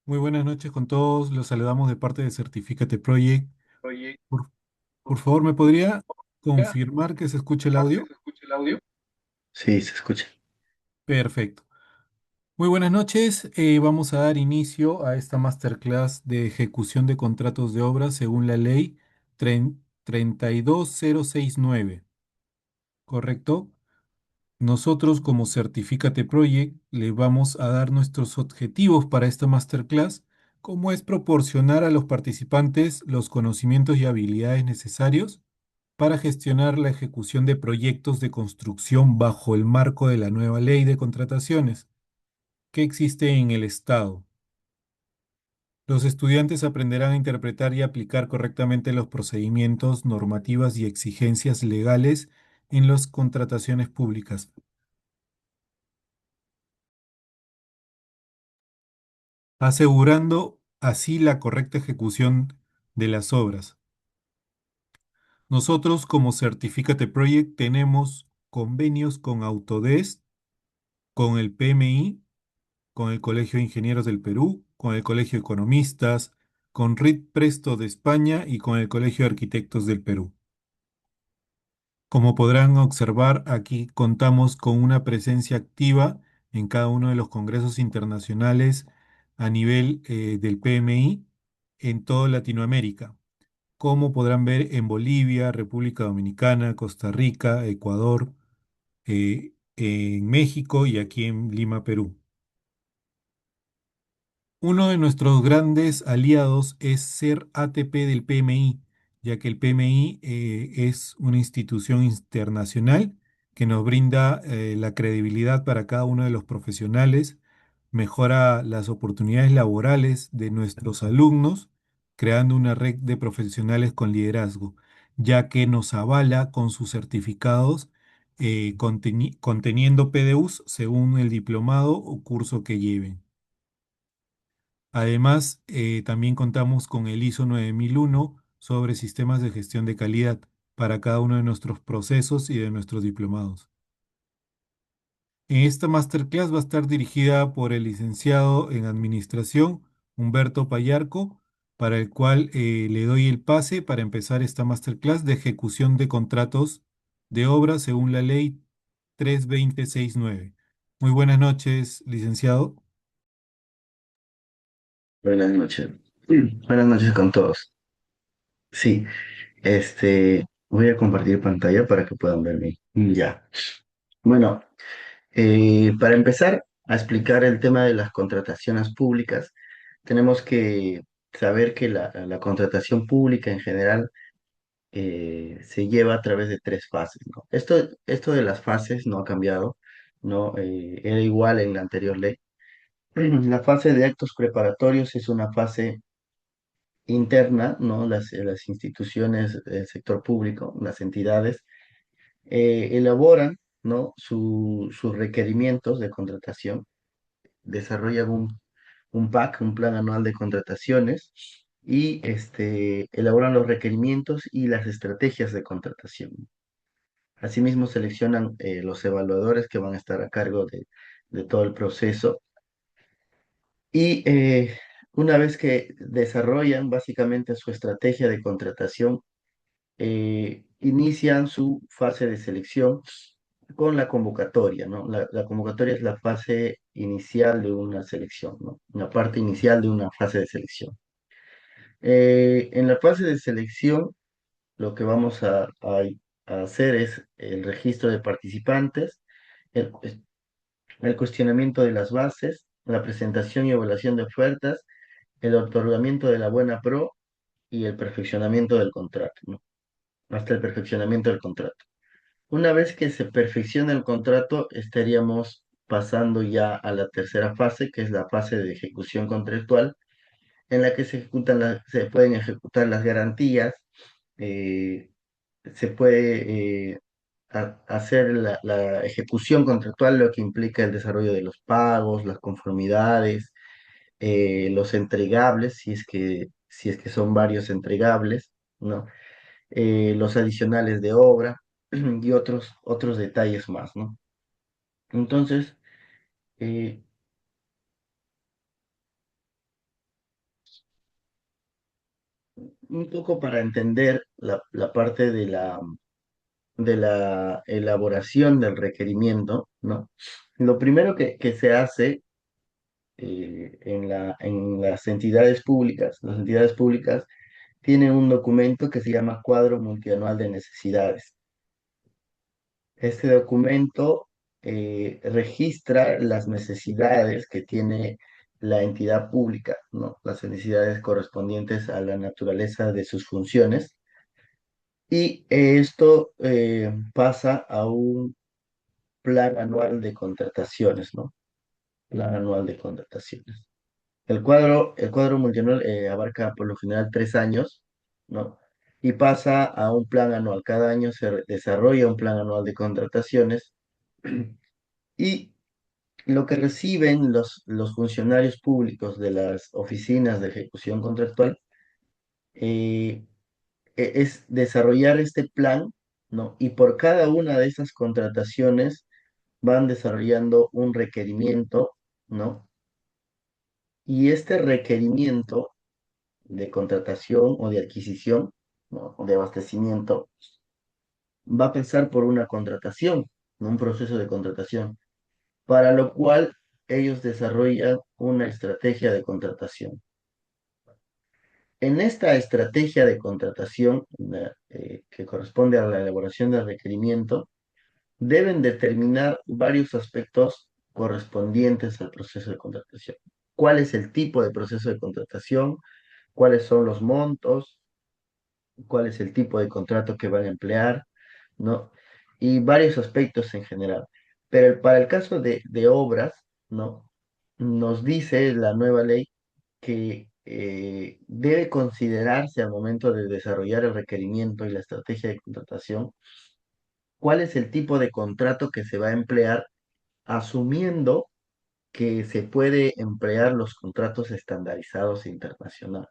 Muy buenas noches con todos. Los saludamos de parte de Certifícate Project. Oye, Por, por favor, ¿me podría confirmar que se escuche el ¿confirmar que audio? se escucha el audio? Sí, se escucha. Perfecto. Muy buenas noches. Vamos a dar inicio a esta masterclass de ejecución de contratos de obra según la ley 32069. ¿Correcto? Nosotros como Certifícate Project le vamos a dar nuestros objetivos para esta masterclass, como es proporcionar a los participantes los conocimientos y habilidades necesarios para gestionar la ejecución de proyectos de construcción bajo el marco de la nueva ley de contrataciones que existe en el Estado. Los estudiantes aprenderán a interpretar y aplicar correctamente los procedimientos, normativas y exigencias legales en las contrataciones públicas, asegurando así la correcta ejecución de las obras. Nosotros como Certificate Project tenemos convenios con Autodesk, con el PMI, con el Colegio de Ingenieros del Perú, con el Colegio de Economistas, con RIT Presto de España y con el Colegio de Arquitectos del Perú. Como podrán observar, aquí contamos con una presencia activa en cada uno de los congresos internacionales a nivel del PMI en toda Latinoamérica, como podrán ver en Bolivia, República Dominicana, Costa Rica, Ecuador, en México y aquí en Lima, Perú. Uno de nuestros grandes aliados es ser ATP del PMI, ya que el PMI es una institución internacional que nos brinda la credibilidad para cada uno de los profesionales, mejora las oportunidades laborales de nuestros alumnos, creando una red de profesionales con liderazgo, ya que nos avala con sus certificados conteniendo PDUs según el diplomado o curso que lleven. Además, también contamos con el ISO 9001 sobre sistemas de gestión de calidad para cada uno de nuestros procesos y de nuestros diplomados. Esta masterclass va a estar dirigida por el licenciado en Administración, Humberto Payarco, para el cual le doy el pase para empezar esta masterclass de ejecución de contratos de obra según la ley 32069. Muy buenas noches, licenciado. Buenas noches. Buenas noches con todos. Sí, voy a compartir pantalla para que puedan verme. Ya. Bueno, para empezar a explicar el tema de las contrataciones públicas, tenemos que saber que la contratación pública en general se lleva a través de tres fases, ¿no? Esto de las fases no ha cambiado, ¿no? Era igual en la anterior ley. La fase de actos preparatorios es una fase interna, ¿no? Las instituciones del sector público, las entidades, elaboran, ¿no? Sus requerimientos de contratación, desarrollan un PAC, un plan anual de contrataciones, y elaboran los requerimientos y las estrategias de contratación. Asimismo, seleccionan los evaluadores que van a estar a cargo de todo el proceso. Y una vez que desarrollan básicamente su estrategia de contratación, inician su fase de selección con la convocatoria, ¿no? La convocatoria es la fase inicial de una selección, ¿no? La parte inicial de una fase de selección. En la fase de selección, lo que vamos a hacer es el registro de participantes, el, el cuestionamiento de las bases, la presentación y evaluación de ofertas, el otorgamiento de la buena pro y el perfeccionamiento del contrato, ¿no? Hasta el perfeccionamiento del contrato. Una vez que se perfecciona el contrato, estaríamos pasando ya a la tercera fase, que es la fase de ejecución contractual, en la que se pueden ejecutar las garantías, eh, se puede hacer la ejecución contractual, lo que implica el desarrollo de los pagos, las conformidades, los entregables, si es que son varios entregables, ¿no? Los adicionales de obra y otros detalles más, ¿no? Entonces, eh, un poco para entender la parte de la elaboración del requerimiento, ¿no? Lo primero que se hace en las entidades públicas tienen un documento que se llama Cuadro Multianual de Necesidades. Este documento registra las necesidades que tiene la entidad pública, ¿no? Las necesidades correspondientes a la naturaleza de sus funciones. Y esto pasa a un plan anual de contrataciones, ¿no? Plan anual de contrataciones. El cuadro multianual abarca por lo general 3 años, ¿no? Y pasa a un plan anual. Cada año se desarrolla un plan anual de contrataciones y lo que reciben los funcionarios públicos de las oficinas de ejecución contractual eh, es desarrollar este plan, ¿no? Y por cada una de esas contrataciones van desarrollando un requerimiento, ¿no? Y este requerimiento de contratación o de adquisición, ¿no? O de abastecimiento va a pasar por una contratación, ¿no? Un proceso de contratación, para lo cual ellos desarrollan una estrategia de contratación. En esta estrategia de contratación, que corresponde a la elaboración del requerimiento, deben determinar varios aspectos correspondientes al proceso de contratación. ¿Cuál es el tipo de proceso de contratación? ¿Cuáles son los montos? ¿Cuál es el tipo de contrato que van a emplear? ¿No? Y varios aspectos en general. Pero para el caso de obras, ¿no? Nos dice la nueva ley que debe considerarse al momento de desarrollar el requerimiento y la estrategia de contratación, cuál es el tipo de contrato que se va a emplear, asumiendo que se puede emplear los contratos estandarizados internacionales.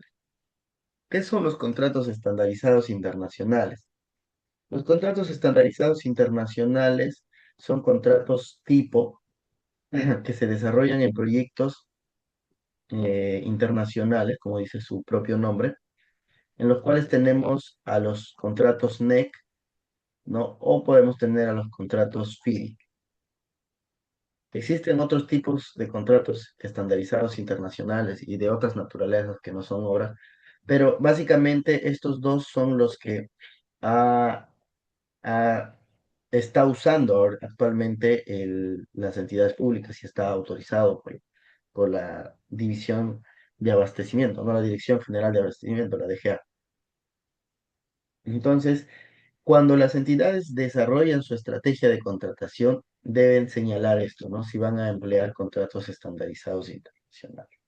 ¿Qué son los contratos estandarizados internacionales? Los contratos estandarizados internacionales son contratos tipo que se desarrollan en proyectos internacionales, como dice su propio nombre, en los cuales tenemos a los contratos NEC, ¿no? O podemos tener a los contratos FIDI. Existen otros tipos de contratos estandarizados internacionales y de otras naturalezas que no son obras, pero básicamente estos dos son los que ha, ha- está usando actualmente las entidades públicas y está autorizado por la División de Abastecimiento, no la Dirección General de Abastecimiento, la DGA. Entonces, cuando las entidades desarrollan su estrategia de contratación, deben señalar esto, ¿no? Si van a emplear contratos estandarizados internacionales.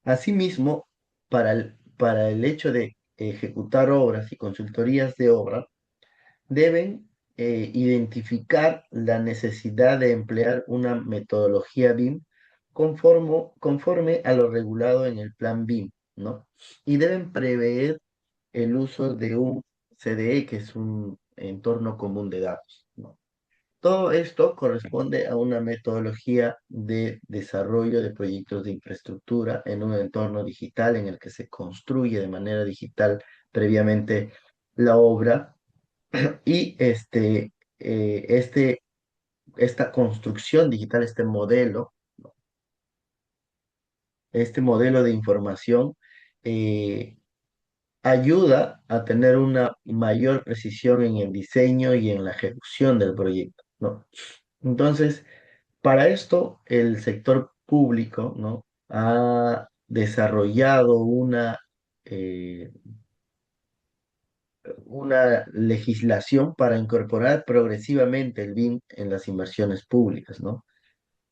Asimismo, para el hecho de ejecutar obras y consultorías de obra, deben identificar la necesidad de emplear una metodología BIM conforme a lo regulado en el plan BIM, ¿no? Y deben prever el uso de un CDE, que es un entorno común de datos, ¿no? Todo esto corresponde a una metodología de desarrollo de proyectos de infraestructura en un entorno digital en el que se construye de manera digital previamente la obra y esta construcción digital, este modelo de información, eh, ayuda a tener una mayor precisión en el diseño y en la ejecución del proyecto, ¿no? Entonces, para esto, el sector público, ¿no? Ha desarrollado eh, una legislación para incorporar progresivamente el BIM en las inversiones públicas, ¿no?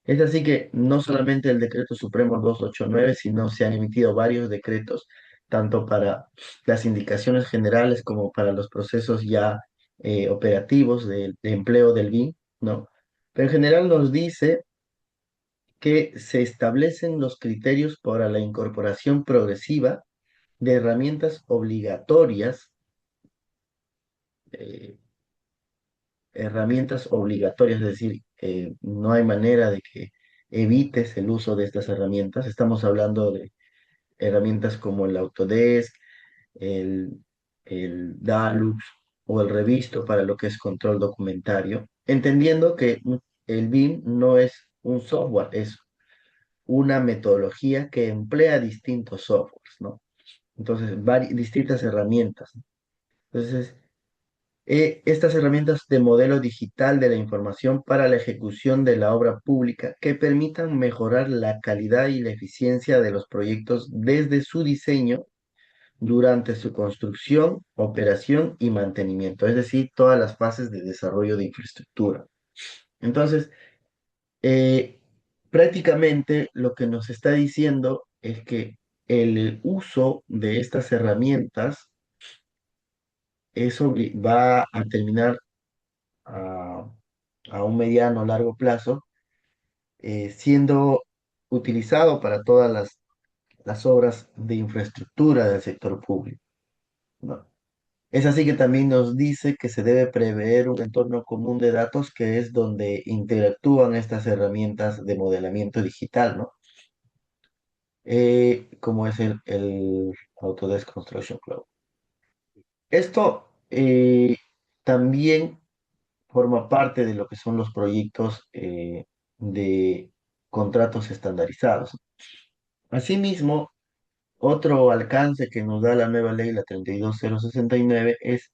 Es así que no solamente el decreto supremo 289, sino se han emitido varios decretos, tanto para las indicaciones generales como para los procesos ya operativos de empleo del BIM, ¿no? Pero en general nos dice que se establecen los criterios para la incorporación progresiva de eh, herramientas obligatorias, es decir, no hay manera de que evites el uso de estas herramientas. Estamos hablando de herramientas como el Autodesk, el, el DALUX o el Revisto para lo que es control documentario, entendiendo que el BIM no es un software, es una metodología que emplea distintos softwares, ¿no? Entonces, distintas herramientas. Entonces, estas herramientas de modelo digital de la información para la ejecución de la obra pública que permitan mejorar la calidad y la eficiencia de los proyectos desde su diseño durante su construcción, operación y mantenimiento, es decir, todas las fases de desarrollo de infraestructura. Entonces, eh, prácticamente lo que nos está diciendo es que el uso de estas herramientas va a terminar a, a un mediano o largo plazo siendo utilizado para todas las obras de infraestructura del sector público, ¿no? Es así que también nos dice que se debe prever un entorno común de datos que es donde interactúan estas herramientas de modelamiento digital, ¿no? Como es el Autodesk Construction Cloud. Esto también forma parte de lo que son los proyectos de contratos estandarizados. Asimismo, otro alcance que nos da la nueva ley, la 32069, es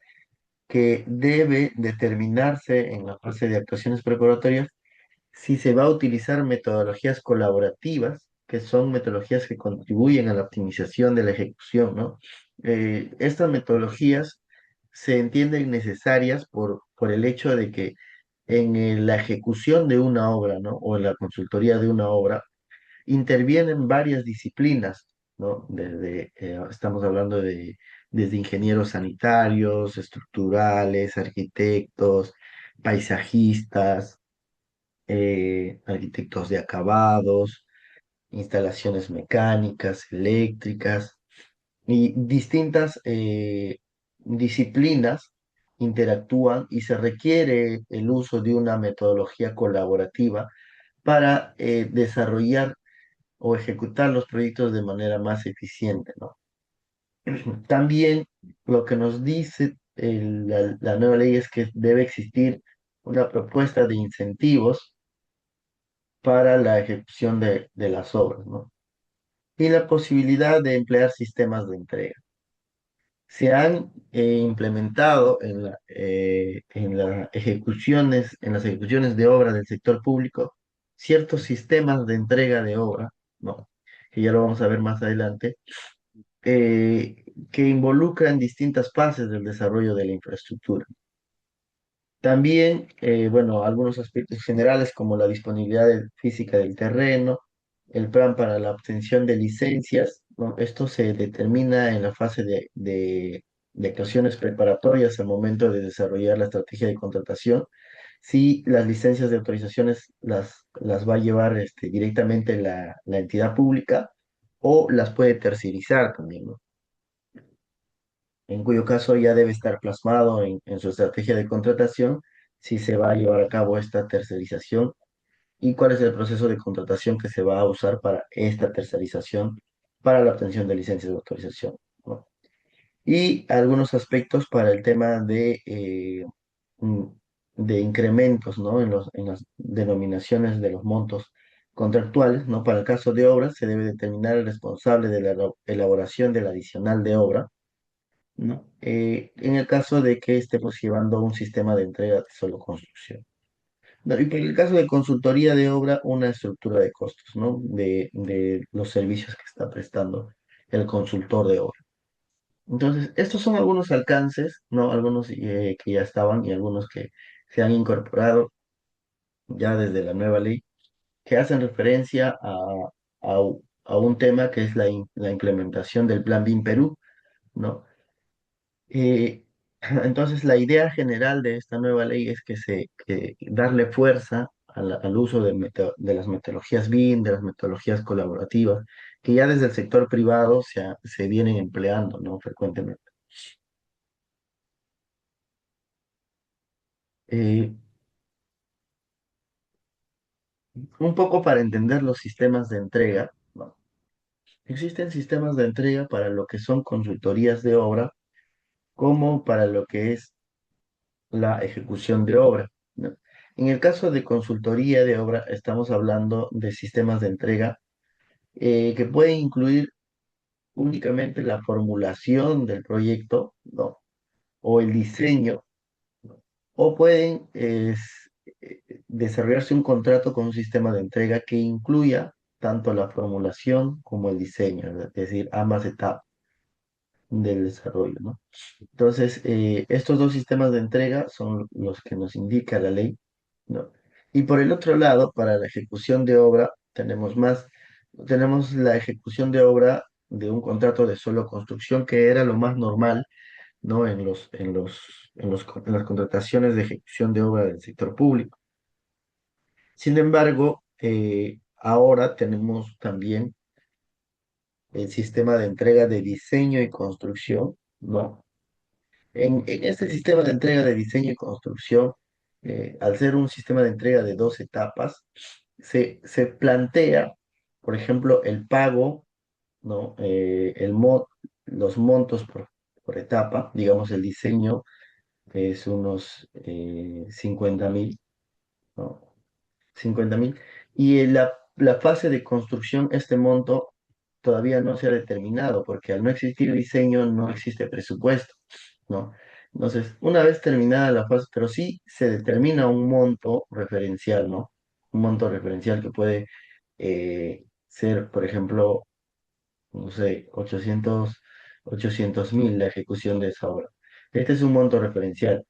que debe determinarse en la fase de actuaciones preparatorias si se va a utilizar metodologías colaborativas, que son metodologías que contribuyen a la optimización de la ejecución, ¿no? Estas metodologías se entienden necesarias por el hecho de que la ejecución de una obra, ¿no? O en la consultoría de una obra, intervienen varias disciplinas, ¿no? Estamos hablando desde ingenieros sanitarios, estructurales, arquitectos, paisajistas, arquitectos de acabados, instalaciones mecánicas, eléctricas y distintas disciplinas interactúan y se requiere el uso de una metodología colaborativa para desarrollar o ejecutar los proyectos de manera más eficiente, ¿no? También lo que nos dice la nueva ley es que debe existir una propuesta de incentivos para la ejecución de las obras, ¿no? Y la posibilidad de emplear sistemas de entrega. Se han implementado en las ejecuciones de obra del sector público ciertos sistemas de entrega de obra, ¿no? Que ya lo vamos a ver más adelante, que involucran distintas fases del desarrollo de la infraestructura. También, bueno, algunos aspectos generales como la disponibilidad física del terreno, el plan para la obtención de licencias, ¿no? Esto se determina en la fase de actuaciones preparatorias al momento de desarrollar la estrategia de contratación. Si las licencias de autorizaciones las va a llevar directamente la entidad pública o las puede terciarizar también, ¿no? En cuyo caso ya debe estar plasmado en su estrategia de contratación si se va a llevar a cabo esta tercerización y cuál es el proceso de contratación que se va a usar para esta tercerización para la obtención de licencias de autorización, ¿no? Y algunos aspectos para el tema mm, de incrementos, ¿no? En las denominaciones de los montos contractuales, ¿no? Para el caso de obras se debe determinar el responsable de la elaboración del adicional de obra, ¿no? En el caso de que estemos llevando un sistema de entrega de solo construcción. No, y por el caso de consultoría de obra, una estructura de costos, ¿no? De los servicios que está prestando el consultor de obra. Entonces, estos son algunos alcances, ¿no? Algunos que ya estaban y algunos que se han incorporado ya desde la nueva ley, que hacen referencia a, a un tema que es la implementación del Plan BIM Perú, ¿no? Eh, entonces, la idea general de esta nueva ley es que darle fuerza al uso de las metodologías BIM, de las metodologías colaborativas, que ya desde el sector privado se vienen empleando, ¿no? Frecuentemente. Eh, un poco para entender los sistemas de entrega, ¿no? Existen sistemas de entrega para lo que son consultorías de obra, como para lo que es la ejecución de obra, ¿no? En el caso de consultoría de obra, estamos hablando de sistemas de entrega que pueden incluir únicamente la formulación del proyecto, ¿no? O el diseño, o pueden desarrollarse un contrato con un sistema de entrega que incluya tanto la formulación como el diseño, es decir, ambas etapas del desarrollo, ¿no? Entonces, estos dos sistemas de entrega son los que nos indica la ley, ¿no? Y por el otro lado, para la ejecución de obra, tenemos la ejecución de obra de un contrato de solo construcción, que era lo más normal, ¿no? En las contrataciones de ejecución de obra del sector público. Sin embargo, ahora tenemos también el sistema de entrega de diseño y construcción, ¿no? En este sistema de entrega de diseño y construcción, al ser un sistema de entrega de dos etapas, se plantea, por ejemplo, el pago, ¿no? Los montos por etapa, digamos, el diseño es unos 50.000, ¿no? 50.000. Y en la fase de construcción, este monto todavía no se ha determinado, porque al no existir diseño no existe presupuesto, ¿no? Entonces, una vez terminada la fase, pero sí se determina un monto referencial, ¿no? Un monto referencial que puede ser, por ejemplo, no sé, 800.000 la ejecución de esa obra. Este es un monto referencial.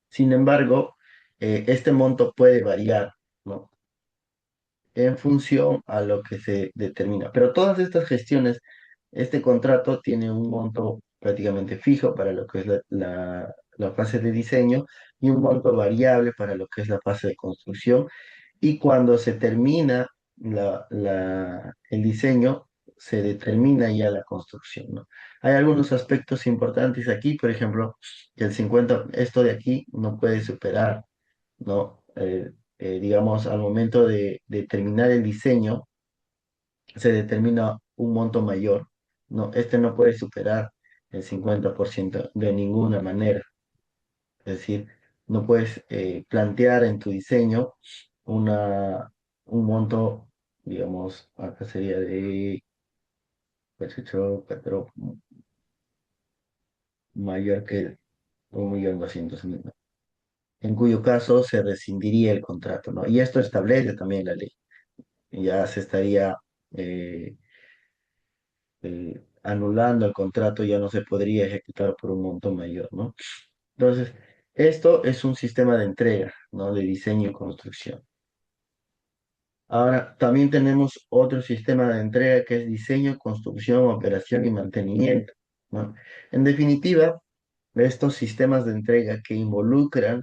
Sin embargo, este monto puede variar, ¿no? En función a lo que se determina. Pero todas estas gestiones, este contrato tiene un monto prácticamente fijo para lo que es la fase de diseño y un monto variable para lo que es la fase de construcción. Y cuando se termina el diseño, se determina ya la construcción, ¿no? Hay algunos aspectos importantes aquí, por ejemplo, que el 50 esto de aquí no puede superar, ¿no? Digamos, al momento de terminar el diseño, se determina un monto mayor, ¿no? Este no puede superar el 50% de ninguna manera. Es decir, no puedes plantear en tu diseño una, un monto, digamos, acá sería de, pues, pero mayor que 1.200.000, ¿no? En cuyo caso se rescindiría el contrato, ¿no? Y esto establece también la ley. Ya se estaría eh, anulando el contrato, ya no se podría ejecutar por un monto mayor, ¿no? Entonces, esto es un sistema de entrega, ¿no? De diseño y construcción. Ahora, también tenemos otro sistema de entrega que es diseño, construcción, operación y mantenimiento, ¿no? En definitiva, estos sistemas de entrega que involucran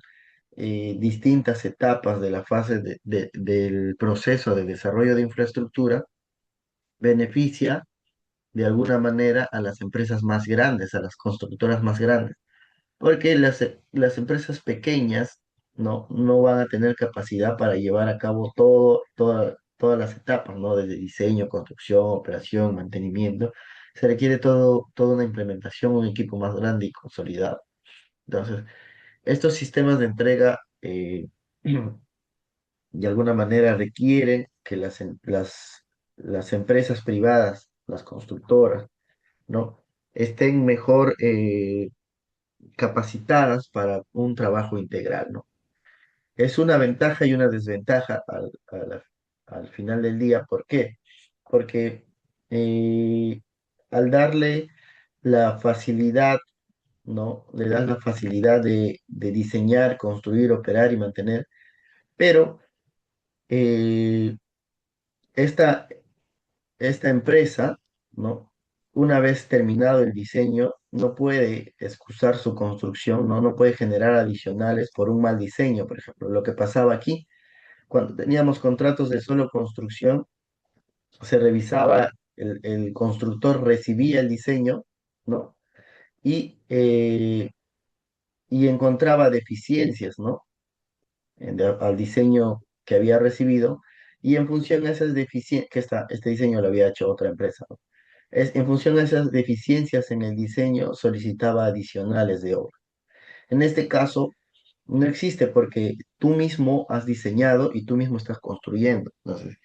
distintas etapas de la fase del proceso de desarrollo de infraestructura beneficia de alguna manera a las empresas más grandes, a las constructoras más grandes, porque las empresas pequeñas no van a tener capacidad para llevar a cabo todas las etapas, ¿no? Desde diseño, construcción, operación, mantenimiento. Se requiere toda una implementación, un equipo más grande y consolidado. Entonces, estos sistemas de entrega de alguna manera requieren que las empresas privadas, las constructoras, ¿no? Estén mejor capacitadas para un trabajo integral, ¿no? Es una ventaja y una desventaja al final del día. ¿Por qué? Porque al darle la facilidad, ¿no? Le das la facilidad de diseñar, construir, operar y mantener, pero eh, esta, esta empresa, ¿no? Una vez terminado el diseño, no puede excusar su construcción, ¿no? No puede generar adicionales por un mal diseño, por ejemplo. Lo que pasaba aquí, cuando teníamos contratos de solo construcción, se revisaba, el constructor recibía el diseño, ¿no? Y, y encontraba deficiencias, ¿no? Al diseño que había recibido Y en función a esas deficiencias, este diseño lo había hecho otra empresa, ¿no? En función a esas deficiencias en el diseño, solicitaba adicionales de obra. En este caso, no existe porque tú mismo has diseñado y tú mismo estás construyendo. Entonces,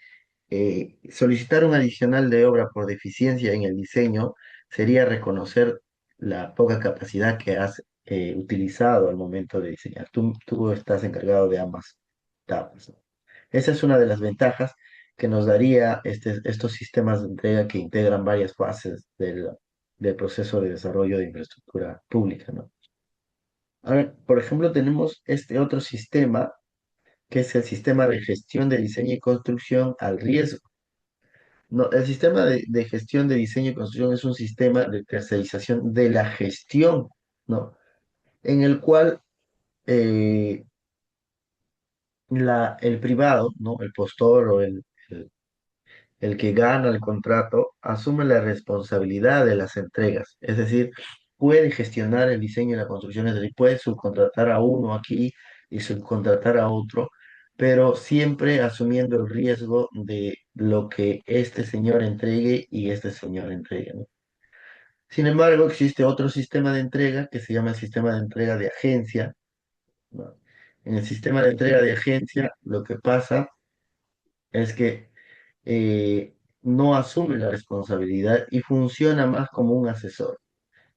solicitar un adicional de obra por deficiencia en el diseño sería reconocer la poca capacidad que has utilizado al momento de diseñar. Tú estás encargado de ambas etapas, ¿no? Esa es una de las ventajas que nos daría estos sistemas de entrega que integran varias fases del proceso de desarrollo de infraestructura pública, ¿no? Ahora, por ejemplo, tenemos este otro sistema, que es el sistema de gestión de diseño y construcción al riesgo. No, el sistema de gestión de diseño y construcción es un sistema de tercerización de la gestión, ¿no? En el cual eh, el privado, ¿no? El postor o el que gana el contrato asume la responsabilidad de las entregas, es decir, puede gestionar el diseño y la construcción, es decir, puede subcontratar a uno aquí y subcontratar a otro, pero siempre asumiendo el riesgo de lo que este señor entregue y este señor entregue, ¿no? Sin embargo, existe otro sistema de entrega que se llama el sistema de entrega de agencia, ¿no? En el sistema de entrega de agencia, lo que pasa es que no asume la responsabilidad y funciona más como un asesor.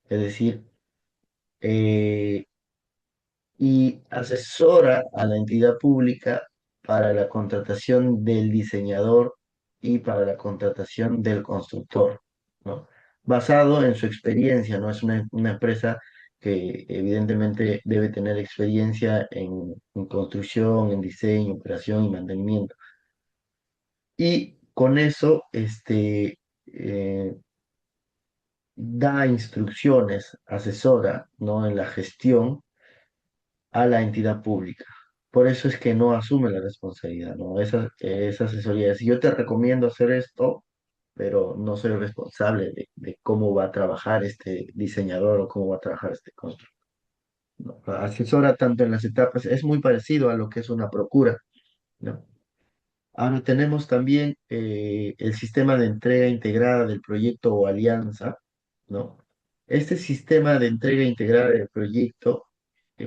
Es decir, eh, y asesora a la entidad pública para la contratación del diseñador y para la contratación del constructor, ¿no? Basado en su experiencia, ¿no? Es una empresa que evidentemente debe tener experiencia en construcción, en diseño, operación y mantenimiento. Y con eso, eh, da instrucciones, asesora, ¿no? En la gestión a la entidad pública. Por eso es que no asume la responsabilidad, ¿no? Esa asesoría es, yo te recomiendo hacer esto, pero no soy responsable de cómo va a trabajar este diseñador o cómo va a trabajar este constructor, ¿no? Asesora tanto en las etapas, es muy parecido a lo que es una procura, ¿no? Ahora tenemos también el sistema de entrega integrada del proyecto o alianza, ¿no? Este sistema de entrega integrada del proyecto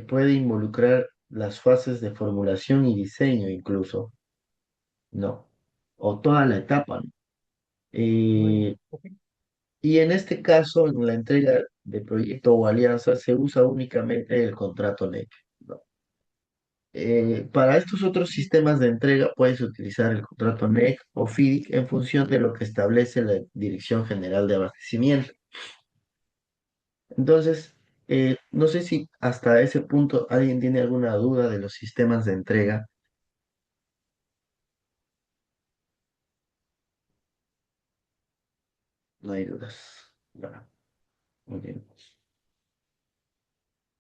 puede involucrar las fases de formulación y diseño incluso, ¿no? O toda la etapa, ¿no? Eh, y en este caso, en la entrega de proyecto o alianza, se usa únicamente el contrato NEC, ¿no? Para estos otros sistemas de entrega puedes utilizar el contrato NEC o FIDIC en función de lo que establece la Dirección General de Abastecimiento. Entonces, no sé si hasta ese punto alguien tiene alguna duda de los sistemas de entrega. No hay dudas. Bueno, muy bien.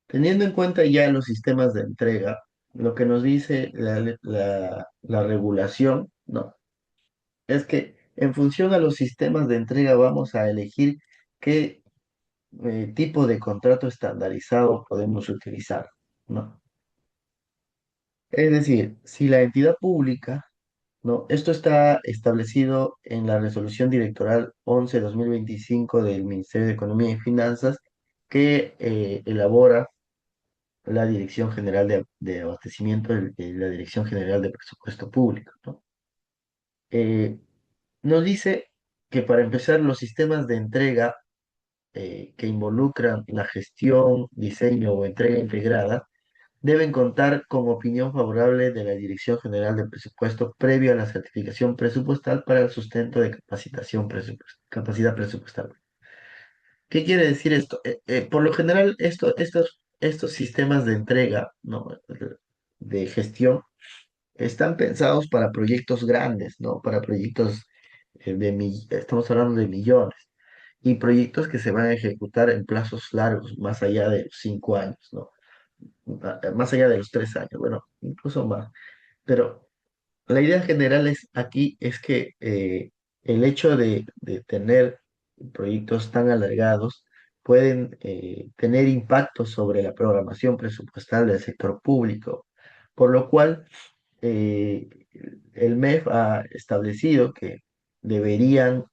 Teniendo en cuenta ya los sistemas de entrega, lo que nos dice la regulación, ¿no? Es que en función a los sistemas de entrega vamos a elegir qué tipo de contrato estandarizado podemos utilizar, ¿no? Es decir, si la entidad pública, ¿no? Esto está establecido en la Resolución Directoral 11/2025 del Ministerio de Economía y Finanzas, que elabora la Dirección General de Abastecimiento y la Dirección General de Presupuesto Público, ¿no? Eh, Nos dice que para empezar los sistemas de entrega que involucran la gestión, diseño o entrega integrada deben contar con opinión favorable de la Dirección General de Presupuesto previo a la certificación presupuestal para el sustento de capacidad presupuestal. ¿Qué quiere decir esto? Por lo general, estos sistemas de entrega, ¿no? De gestión están pensados para proyectos grandes, ¿no? Para proyectos estamos hablando de millones, y proyectos que se van a ejecutar en plazos largos, más allá de los 5 años, ¿no? Más allá de los 3 años, bueno, incluso más. Pero la idea general aquí es que el hecho de tener proyectos tan alargados pueden tener impacto sobre la programación presupuestal del sector público, por lo cual el MEF ha establecido que deberían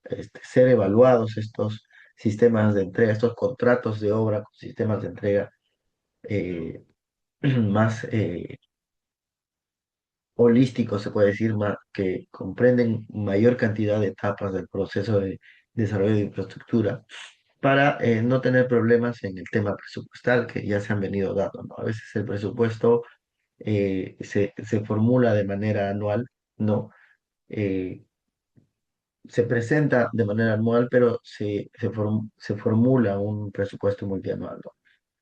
ser evaluados estos sistemas de entrega, estos contratos de obra con sistemas de entrega eh, más holísticos, se puede decir, que comprenden mayor cantidad de etapas del proceso de desarrollo de infraestructura para no tener problemas en el tema presupuestal que ya se han venido dando, ¿no? A veces el presupuesto se formula de manera anual, ¿no? Eh, Se presenta de manera anual, pero se formula un presupuesto multianual, ¿no?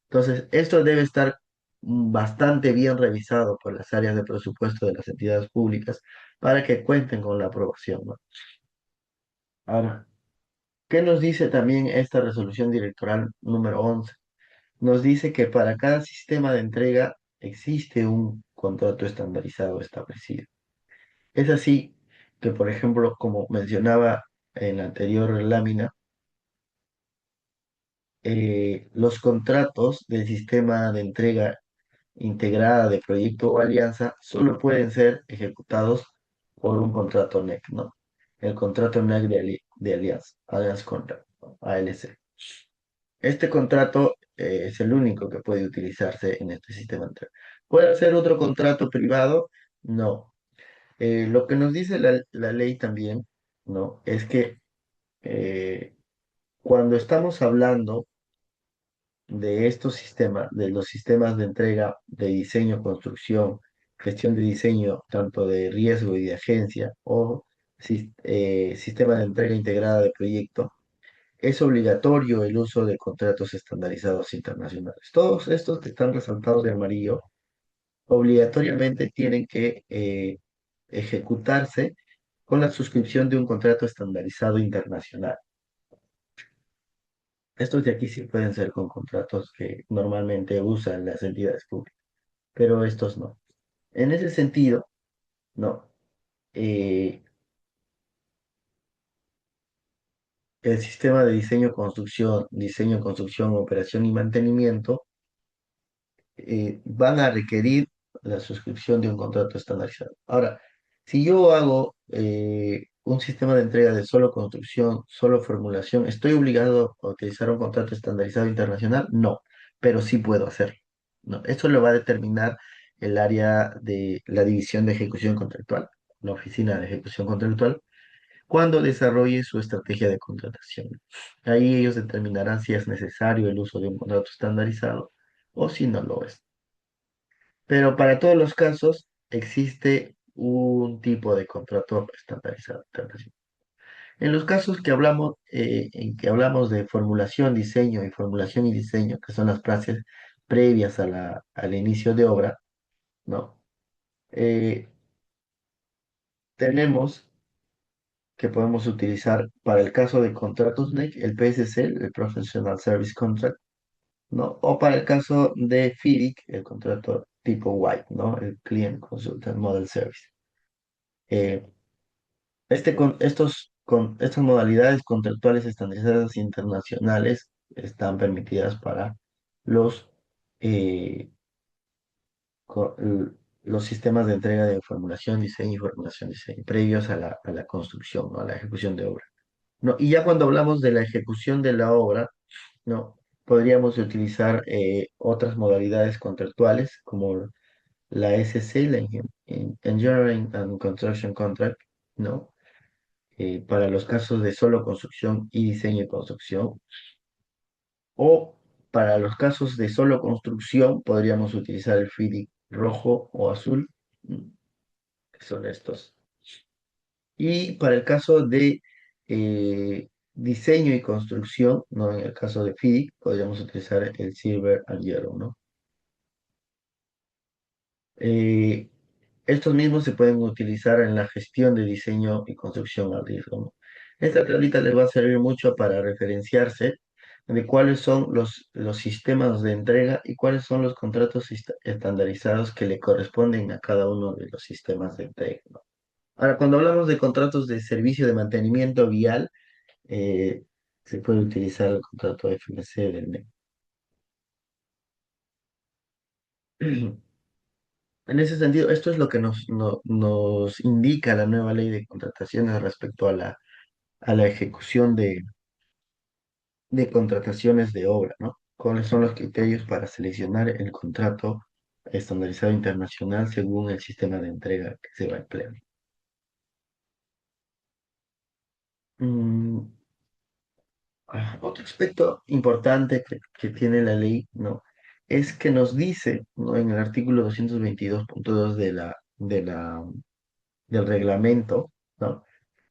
Entonces, esto debe estar bastante bien revisado por las áreas de presupuesto de las entidades públicas para que cuenten con la aprobación, ¿no? Ahora, ¿qué nos dice también esta resolución directoral número 11? Nos dice que para cada sistema de entrega existe un contrato estandarizado establecido. Es así que, por ejemplo, como mencionaba en la anterior lámina, los contratos del sistema de entrega integrada de proyecto o alianza solo pueden ser ejecutados por un contrato NEC, ¿no? El contrato NEC de alianza, Alliance Contract, ¿no? ALC. Este contrato es el único que puede utilizarse en este sistema de entrega. ¿Puede ser otro contrato privado? No. Lo que nos dice la ley también, ¿no? Es que eh, cuando estamos hablando de estos sistemas, de los sistemas de entrega de diseño, construcción, gestión de diseño, tanto de riesgo y de agencia, o sistema de entrega integrada de proyecto, es obligatorio el uso de contratos estandarizados internacionales. Todos estos que están resaltados de amarillo, obligatoriamente tienen que ejecutarse con la suscripción de un contrato estandarizado internacional. Estos de aquí sí pueden ser con contratos que normalmente usan las entidades públicas, pero estos no. En ese sentido, no. Eh, el sistema de diseño, construcción, operación y mantenimiento van a requerir la suscripción de un contrato estandarizado. Ahora, si yo hago un sistema de entrega de solo construcción, solo formulación, ¿estoy obligado a utilizar un contrato estandarizado internacional? No, pero sí puedo hacerlo, ¿no? Esto lo va a determinar el área de la división de ejecución contractual, la oficina de ejecución contractual, cuando desarrolle su estrategia de contratación. Ahí ellos determinarán si es necesario el uso de un contrato estandarizado o si no lo es. Pero para todos los casos existe un tipo de contrato estandarizado internacional. En los casos que hablamos, en que hablamos de formulación y diseño, que son las fases previas a al inicio de obra, ¿no? Eh, tenemos que podemos utilizar para el caso de contratos NEC, el PSC, el Professional Service Contract, ¿no? O para el caso de FIDIC, el contrato tipo White, ¿no? El Client Consultant Model Service. Eh, estas modalidades contractuales estandarizadas internacionales están permitidas para los, eh, co- l- los sistemas de entrega de formulación, diseño, previos a la construcción, ¿no? A la ejecución de obra. No, y ya cuando hablamos de la ejecución de la obra, ¿no? Podríamos utilizar otras modalidades contractuales como la SC, la Engineering and Construction Contract, ¿no? Para los casos de solo construcción y diseño y construcción. O para los casos de solo construcción podríamos utilizar el FIDIC rojo o azul, que son estos. Y para el caso de diseño y construcción, ¿no? En el caso de FIDIC podríamos utilizar el Silver and Yellow, ¿no? Eh, Estos mismos se pueden utilizar en la gestión de diseño y construcción al riesgo, ¿no? Esta tablita les va a servir mucho para referenciarse de cuáles son los sistemas de entrega y cuáles son los contratos estandarizados que le corresponden a cada uno de los sistemas de entrega, ¿no? Ahora, cuando hablamos de contratos de servicio de mantenimiento vial, eh, se puede utilizar el contrato FMC del MEC. En ese sentido, esto es lo que nos indica la nueva ley de contrataciones respecto a la ejecución de contrataciones de obra, ¿no? ¿Cuáles son los criterios para seleccionar el contrato estandarizado internacional según el sistema de entrega que se va a emplear? Mm, Otro aspecto importante que tiene la ley, ¿no? Es que nos dice, ¿no? En el artículo 222.2 del reglamento, ¿no?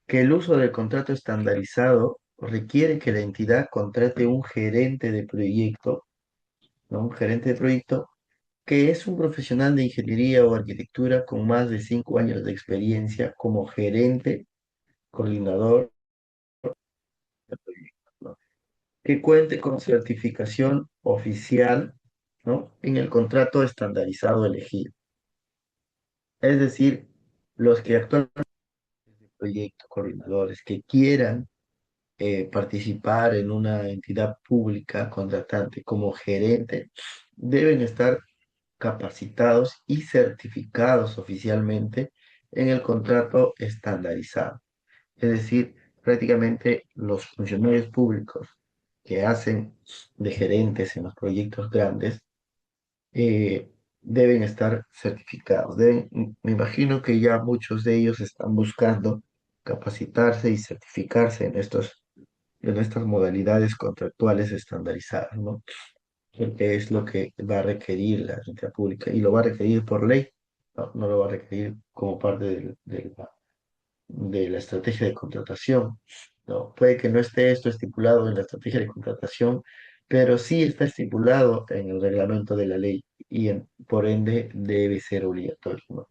Que el uso del contrato estandarizado requiere que la entidad contrate un gerente de proyecto, ¿no? Un gerente de proyecto que es un profesional de ingeniería o arquitectura con más de 5 años de experiencia como gerente, coordinador de proyecto, ¿no? Que cuente con certificación oficial, ¿no? En el contrato estandarizado elegido. Es decir, los que actualmente proyectos, coordinadores que quieran participar en una entidad pública contratante como gerente, deben estar capacitados y certificados oficialmente en el contrato estandarizado. Es decir, prácticamente los funcionarios públicos que hacen de gerentes en los proyectos grandes deben estar certificados. Me imagino que ya muchos de ellos están buscando capacitarse y certificarse en estas modalidades contractuales estandarizadas, ¿no? Porque es lo que va a requerir la entidad pública y lo va a requerir por ley, no, no lo va a requerir como parte de la estrategia de contratación, ¿no? Puede que no esté esto estipulado en la estrategia de contratación, pero sí está estipulado en el reglamento de la ley y por ende debe ser obligatorio, ¿no?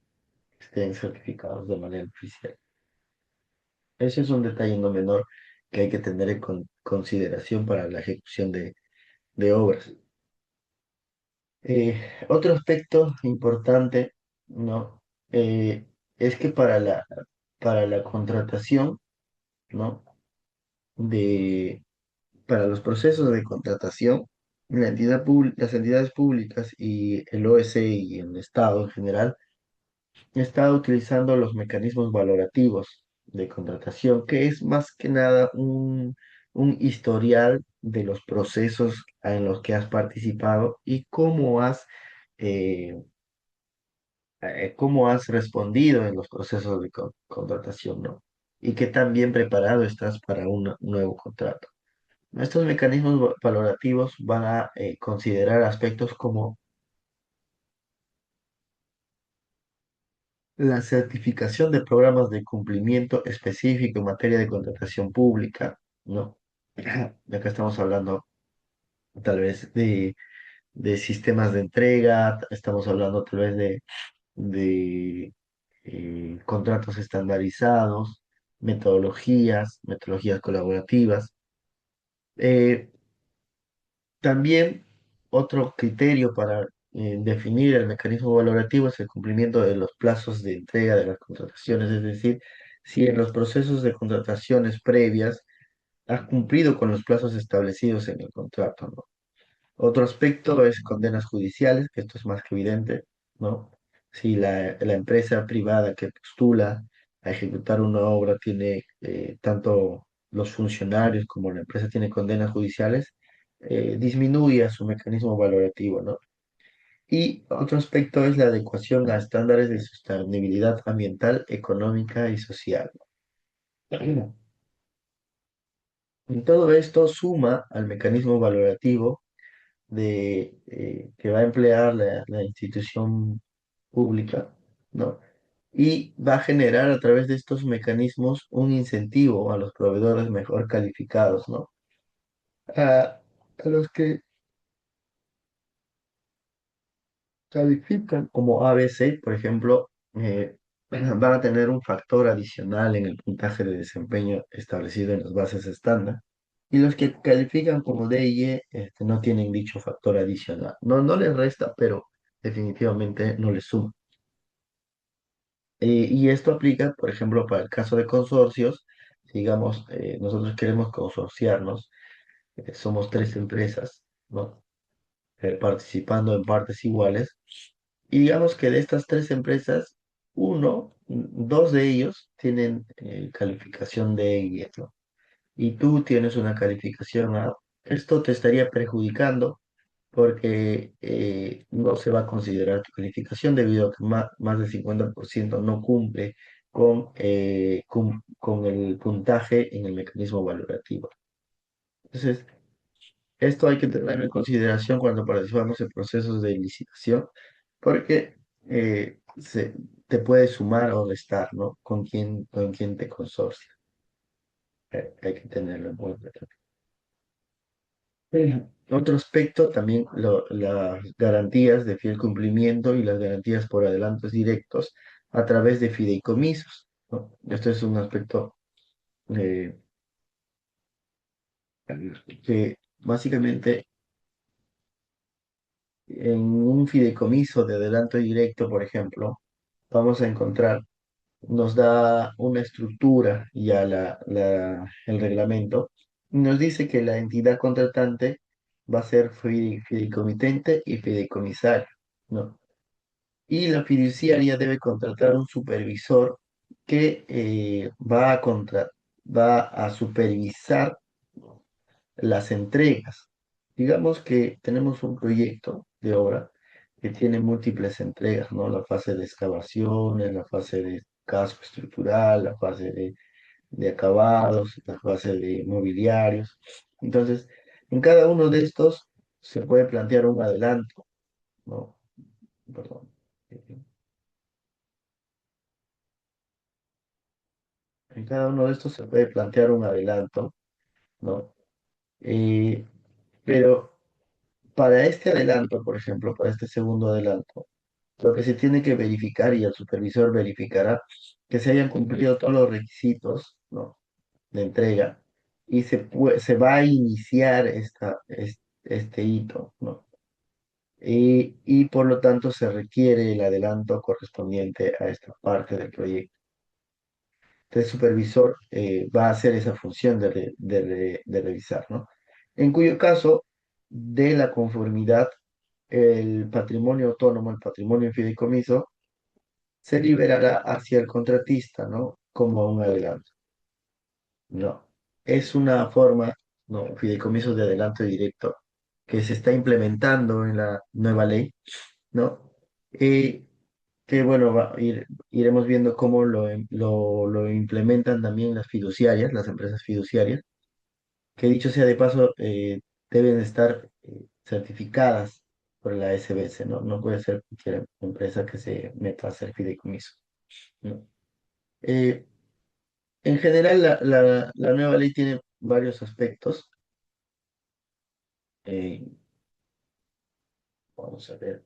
Que estén certificados de manera oficial. Ese es un detalle no menor que hay que tener en consideración para la ejecución de obras. Otro aspecto importante, ¿no? Es que para la contratación, ¿no? de, para los procesos de contratación, las entidades públicas y el OEC y el Estado en general está utilizando los mecanismos valorativos de contratación, que es más que nada un historial de los procesos en los que has participado y eh, cómo has respondido en los procesos de contratación, ¿no? Y qué tan bien preparado estás para un nuevo contrato. Estos mecanismos valorativos van a considerar aspectos como la certificación de programas de cumplimiento específico en materia de contratación pública, ¿no? De acá estamos hablando tal vez de sistemas de entrega, estamos hablando tal vez de contratos estandarizados, metodologías colaborativas. Eh, También otro criterio para definir el mecanismo valorativo es el cumplimiento de los plazos de entrega de las contrataciones, es decir, si en los procesos de contrataciones previas has cumplido con los plazos establecidos en el contrato, ¿no? Otro aspecto es condenas judiciales, que esto es más que evidente, ¿no? Si la empresa privada que postula a ejecutar una obra tiene tanto los funcionarios como la empresa tiene condenas judiciales, disminuye a su mecanismo valorativo, ¿no? Y otro aspecto es la adecuación a estándares de sostenibilidad ambiental, económica y social. Y todo esto suma al mecanismo valorativo que va a emplear la institución pública, ¿no? Y va a generar a través de estos mecanismos un incentivo a los proveedores mejor calificados, ¿no? A los que califican como ABC, por ejemplo, van a tener un factor adicional en el puntaje de desempeño establecido en las bases estándar. Y los que califican como D y E, no tienen dicho factor adicional. No, no les resta, pero definitivamente no les suma. Y esto aplica, por ejemplo, para el caso de consorcios. Digamos, nosotros queremos consorciarnos, somos tres empresas, ¿no? Participando en partes iguales. Y digamos que de estas tres empresas, dos de ellos tienen calificación de y E, ¿no? Y tú tienes una calificación A. Esto te estaría perjudicando porque no se va a considerar tu calificación debido a que más del 50% no cumple con el puntaje en el mecanismo valorativo. Entonces, esto hay que tenerlo en consideración cuando participamos en procesos de licitación, porque te puede sumar o restar, ¿no? Con quién te consorcia. Hay que tenerlo en cuenta. Otro aspecto también las garantías de fiel cumplimiento y las garantías por adelantos directos a través de fideicomisos, ¿no? Esto es un aspecto eh, que básicamente en un fideicomiso de adelanto directo, por ejemplo, vamos a encontrar, nos da una estructura ya el reglamento, y nos dice que la entidad contratante va a ser fideicomitente y fideicomisario, ¿no? Y la fiduciaria debe contratar un supervisor que va a supervisar las entregas. Digamos que tenemos un proyecto de obra que tiene múltiples entregas, ¿no? La fase de excavaciones, la fase de casco estructural, la fase de acabados, la fase de mobiliarios. Entonces, en cada uno de estos se puede plantear un adelanto, ¿no? Perdón. En cada uno de estos se puede plantear un adelanto, ¿no? Eh, pero para este adelanto, por ejemplo, para este segundo adelanto, lo que se tiene que verificar y el supervisor verificará que se hayan cumplido todos los requisitos, ¿no? De entrega y se va a iniciar este hito, ¿no? Y por lo tanto se requiere el adelanto correspondiente a esta parte del proyecto. El supervisor va a hacer esa función de revisar, ¿no? En cuyo caso, de la conformidad, el patrimonio autónomo, el patrimonio en fideicomiso, se liberará hacia el contratista, ¿no? Como un adelanto. No. Es una forma, ¿no? Fideicomiso de adelanto directo que se está implementando en la nueva ley, ¿no? Y que, bueno, iremos viendo cómo lo implementan también las fiduciarias, las empresas fiduciarias, que dicho sea de paso, deben estar certificadas por la SBS, ¿no? No puede ser cualquier empresa que se meta a hacer fideicomiso, ¿no? Eh, en general, la nueva ley tiene varios aspectos. eh, Vamos a ver.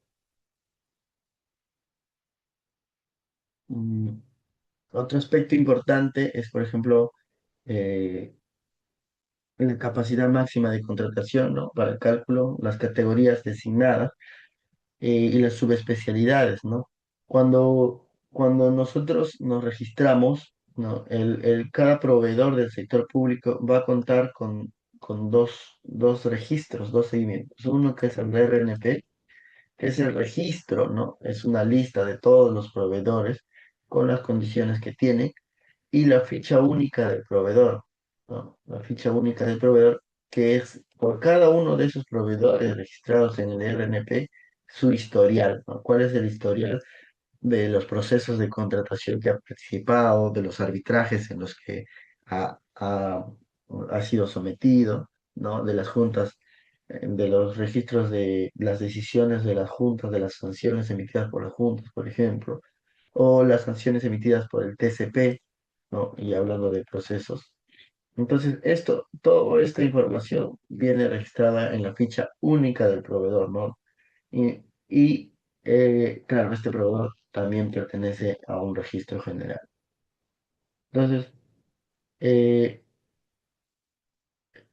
Mm, Otro aspecto importante es, por ejemplo, eh, la capacidad máxima de contratación, ¿no? Para el cálculo, las categorías designadas y las subespecialidades, ¿no? Cuando nosotros nos registramos, ¿no? Cada proveedor del sector público va a contar con dos registros, dos seguimientos. Uno que es el RNP, que es el registro, ¿no? Es una lista de todos los proveedores con las condiciones que tiene y la ficha única del proveedor, ¿no? La ficha única del proveedor, que es por cada uno de esos proveedores registrados en el RNP, su historial, ¿no? ¿Cuál es el historial de los procesos de contratación que ha participado, de los arbitrajes en los que ha, ha, ha sido sometido, ¿no? De las juntas, de los registros de las decisiones de las juntas, de las sanciones emitidas por las juntas, por ejemplo, o las sanciones emitidas por el TCP, ¿no? Y hablando de procesos. Entonces, toda esta información viene registrada en la ficha única del proveedor, ¿no? Y claro, este proveedor también pertenece a un registro general. Entonces, eh,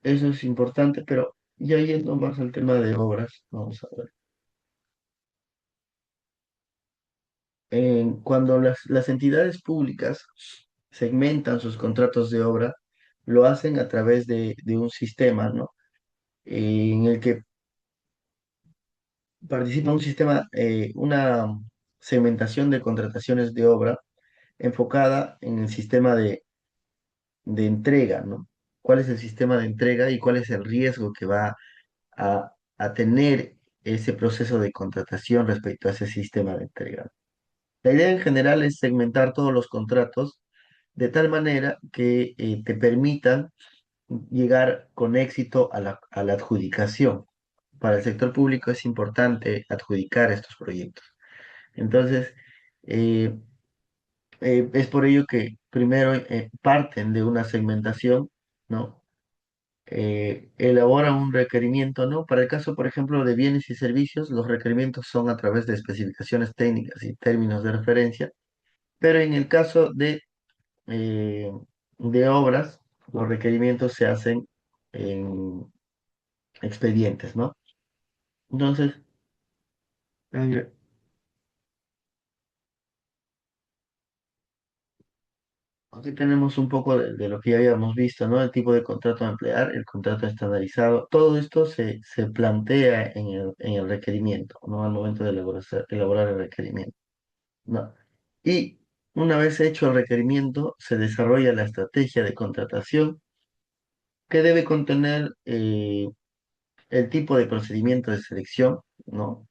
eso es importante, pero ya yendo más al tema de obras, vamos a ver. Cuando las entidades públicas segmentan sus contratos de obra, lo hacen a través de un sistema, ¿no? En el que participa un sistema, una segmentación de contrataciones de obra enfocada en el sistema de entrega, ¿no? ¿Cuál es el sistema de entrega y cuál es el riesgo que va a tener ese proceso de contratación respecto a ese sistema de entrega? La idea en general es segmentar todos los contratos de tal manera que te permitan llegar con éxito a la adjudicación. Para el sector público es importante adjudicar estos proyectos. Entonces, eh, es por ello que primero parten de una segmentación, ¿no? Elaboran un requerimiento, ¿no? Para el caso, por ejemplo, de bienes y servicios, los requerimientos son a través de especificaciones técnicas y términos de referencia, pero en el caso eh, de obras, los requerimientos se hacen en expedientes, ¿no? Entonces, eh, aquí tenemos un poco de lo que ya habíamos visto, ¿no? El tipo de contrato a emplear, el contrato estandarizado, todo esto se plantea en el requerimiento, ¿no? Al momento de elaborar el requerimiento, ¿no? Y una vez hecho el requerimiento, se desarrolla la estrategia de contratación que debe contener el tipo de procedimiento de selección, ¿no?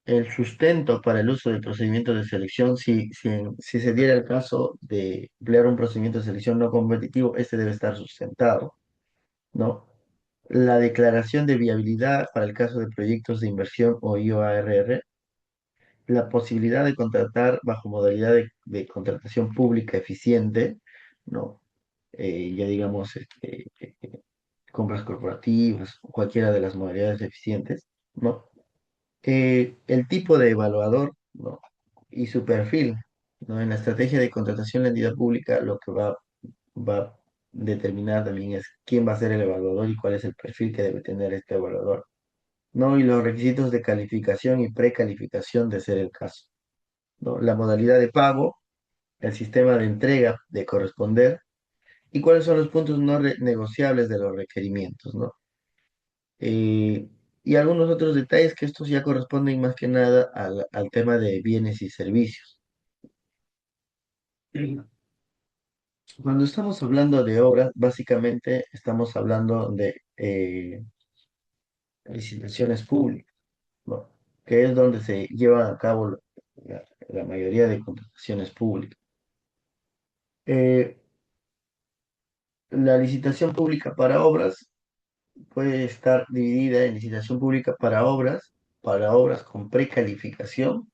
El sustento para el uso del procedimiento de selección, si se diera el caso de emplear un procedimiento de selección no competitivo, este debe estar sustentado, ¿no? La declaración de viabilidad para el caso de proyectos de inversión o IOARR, la posibilidad de contratar bajo modalidad de contratación pública eficiente, ¿no? Ya digamos, compras corporativas, o cualquiera de las modalidades eficientes, ¿no? El tipo de evaluador, ¿no? Y su perfil, ¿no? En la estrategia de contratación de la entidad pública, lo que va a determinar también es quién va a ser el evaluador y cuál es el perfil que debe tener este evaluador, ¿no? Y los requisitos de calificación y precalificación de ser el caso, ¿no? La modalidad de pago, el sistema de entrega de corresponder y cuáles son los puntos no negociables de los requerimientos, ¿no? Y algunos otros detalles que estos ya corresponden más que nada al tema de bienes y servicios. Cuando estamos hablando de obras, básicamente estamos hablando de licitaciones públicas, ¿no? Que es donde se llevan a cabo la mayoría de contrataciones públicas. Eh, la licitación pública para obras puede estar dividida en licitación pública para obras con precalificación,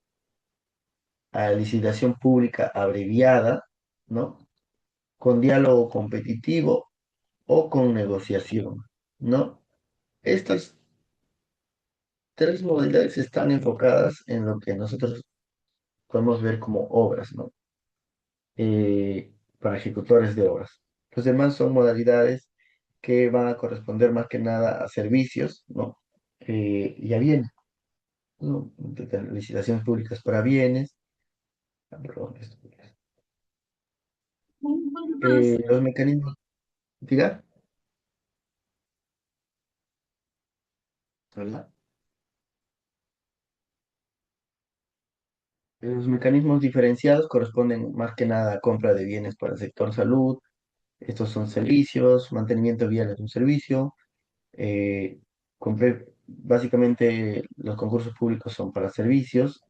a licitación pública abreviada, ¿no? Con diálogo competitivo o con negociación, ¿no? Estas tres modalidades están enfocadas en lo que nosotros podemos ver como obras, ¿no? Para ejecutores de obras. Los demás son modalidades que van a corresponder más que nada a servicios, ¿no? Y a bienes, ¿no? Licitaciones públicas para bienes, perdón, los mecanismos, diga, ¿verdad? Los mecanismos diferenciados corresponden más que nada a compra de bienes para el sector salud. Estos son servicios, mantenimiento vial es un servicio. Básicamente los concursos públicos son para servicios,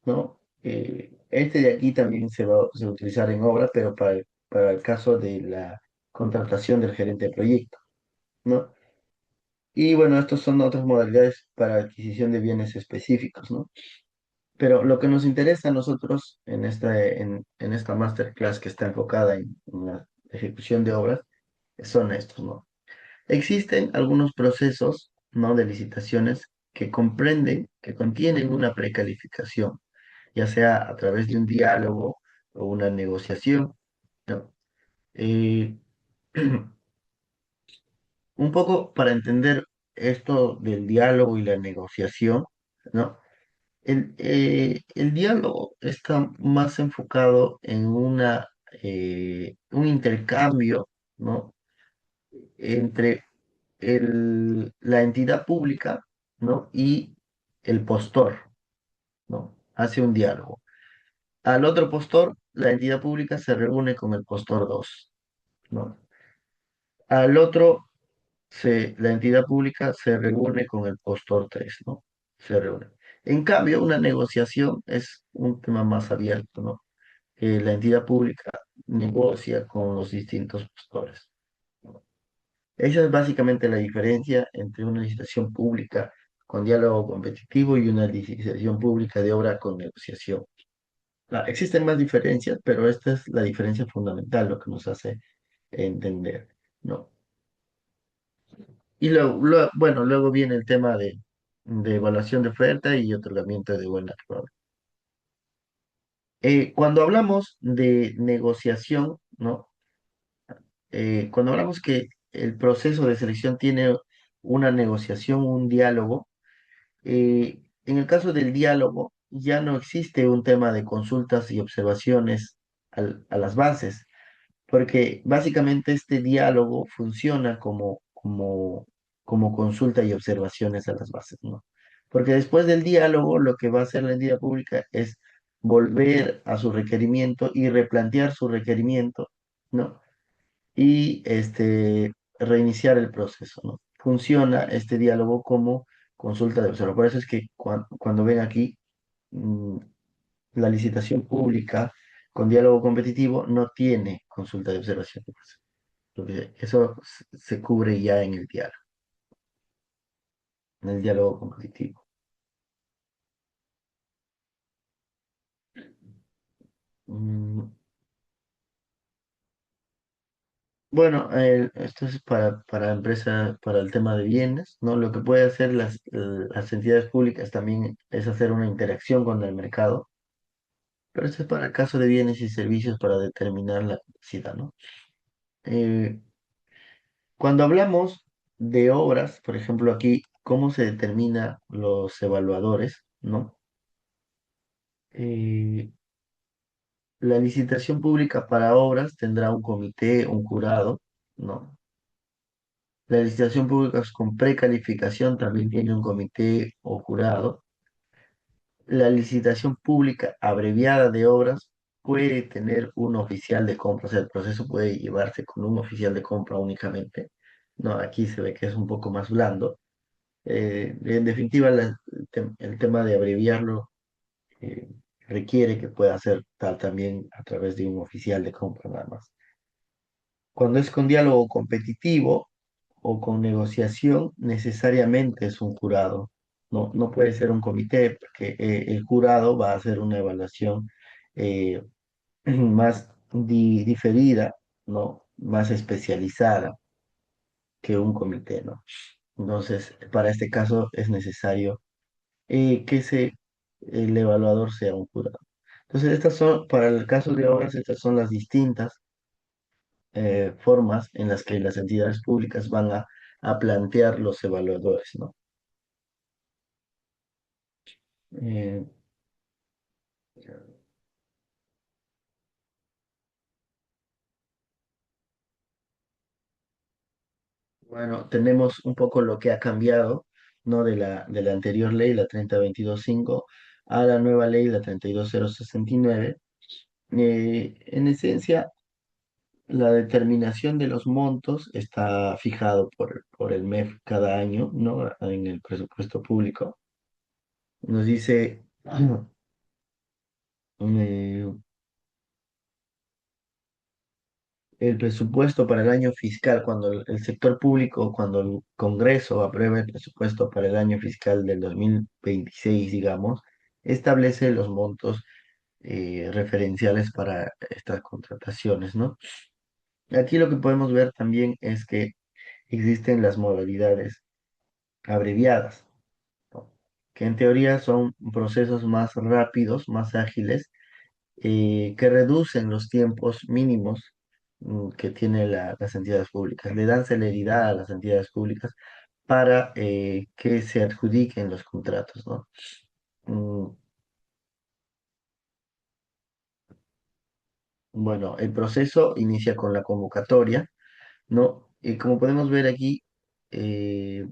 ¿no? Este de aquí también se va a utilizar en obra, pero para el caso de la contratación del gerente de proyecto, ¿no? Y bueno, estos son otras modalidades para adquisición de bienes específicos, ¿no? Pero lo que nos interesa a nosotros en esta masterclass que está enfocada en la ejecución de obras son estos, ¿no? Existen algunos procesos, ¿no? De licitaciones que comprenden, que contienen una precalificación, ya sea a través de un diálogo o una negociación, ¿no? Eh, un poco para entender esto del diálogo y la negociación, ¿no? El diálogo está más enfocado en un intercambio, ¿no? Entre la entidad pública, ¿no? Y el postor, ¿no? Hace un diálogo. Al otro postor, la entidad pública se reúne con el postor 2, ¿no? Al otro, la entidad pública se reúne con el postor 3, ¿no? Se reúne. En cambio, una negociación es un tema más abierto, ¿no? La entidad pública negocia con los distintos postores. Esa es básicamente la diferencia entre una licitación pública con diálogo competitivo y una licitación pública de obra con negociación. Existen más diferencias, pero esta es la diferencia fundamental, lo que nos hace entender, ¿no? Y bueno, luego viene el tema de evaluación de oferta y otorgamiento de buena prueba. Cuando hablamos de negociación, ¿no? Cuando hablamos que el proceso de selección tiene una negociación, un diálogo, en el caso del diálogo ya no existe un tema de consultas y observaciones a las bases, porque básicamente este diálogo funciona como consulta y observaciones a las bases, ¿no? Porque después del diálogo, lo que va a hacer la entidad pública es volver a su requerimiento y replantear su requerimiento, ¿no? Y reiniciar el proceso, ¿no? Funciona este diálogo como consulta de observación. Por eso es que cuando ven aquí, mm, la licitación pública con diálogo competitivo no tiene consulta de observación. Porque eso se cubre ya en el diálogo competitivo. Mm, Bueno, esto es para empresas, para el tema de bienes, ¿no? Lo que puede hacer las entidades públicas también es hacer una interacción con el mercado, pero esto es para el caso de bienes y servicios para determinar la capacidad, ¿no? Eh, Cuando hablamos de obras, por ejemplo, aquí, ¿cómo se determina los evaluadores, ¿no? Eh, la licitación pública para obras tendrá un comité, un jurado, ¿no? La licitación pública con precalificación también tiene un comité o jurado. La licitación pública abreviada de obras puede tener un oficial de compra, o sea, el proceso puede llevarse con un oficial de compra únicamente. No, aquí se ve que es un poco más blando. En definitiva, el tema de abreviarlo eh, requiere que pueda ser tal también a través de un oficial de compra nada más. Cuando es con diálogo competitivo o con negociación, necesariamente es un jurado. No, no puede ser un comité, porque el jurado va a hacer una evaluación eh, más diferida, ¿no? Más especializada que un comité, ¿no? Entonces, para este caso es necesario que el evaluador sea un jurado. Entonces, para el caso de obras, estas son las distintas formas en las que las entidades públicas van a plantear los evaluadores, ¿no? Eh, bueno, tenemos un poco lo que ha cambiado, ¿no? De la anterior ley, la 3022-5, a la nueva ley, la 32069. En esencia, la determinación de los montos está fijado por el MEF cada año, ¿no? En el presupuesto público. Nos dice eh, el presupuesto para el año fiscal, cuando el sector público, cuando el Congreso aprueba el presupuesto para el año fiscal del 2026, digamos, establece los montos referenciales para estas contrataciones, ¿no? Aquí lo que podemos ver también es que existen las modalidades abreviadas, ¿no? Que en teoría son procesos más rápidos, más ágiles, que reducen los tiempos mínimos que tienen las entidades públicas, le dan celeridad a las entidades públicas para que se adjudiquen los contratos, ¿no? Mm, Bueno, el proceso inicia con la convocatoria, ¿no? Y como podemos ver aquí, eh,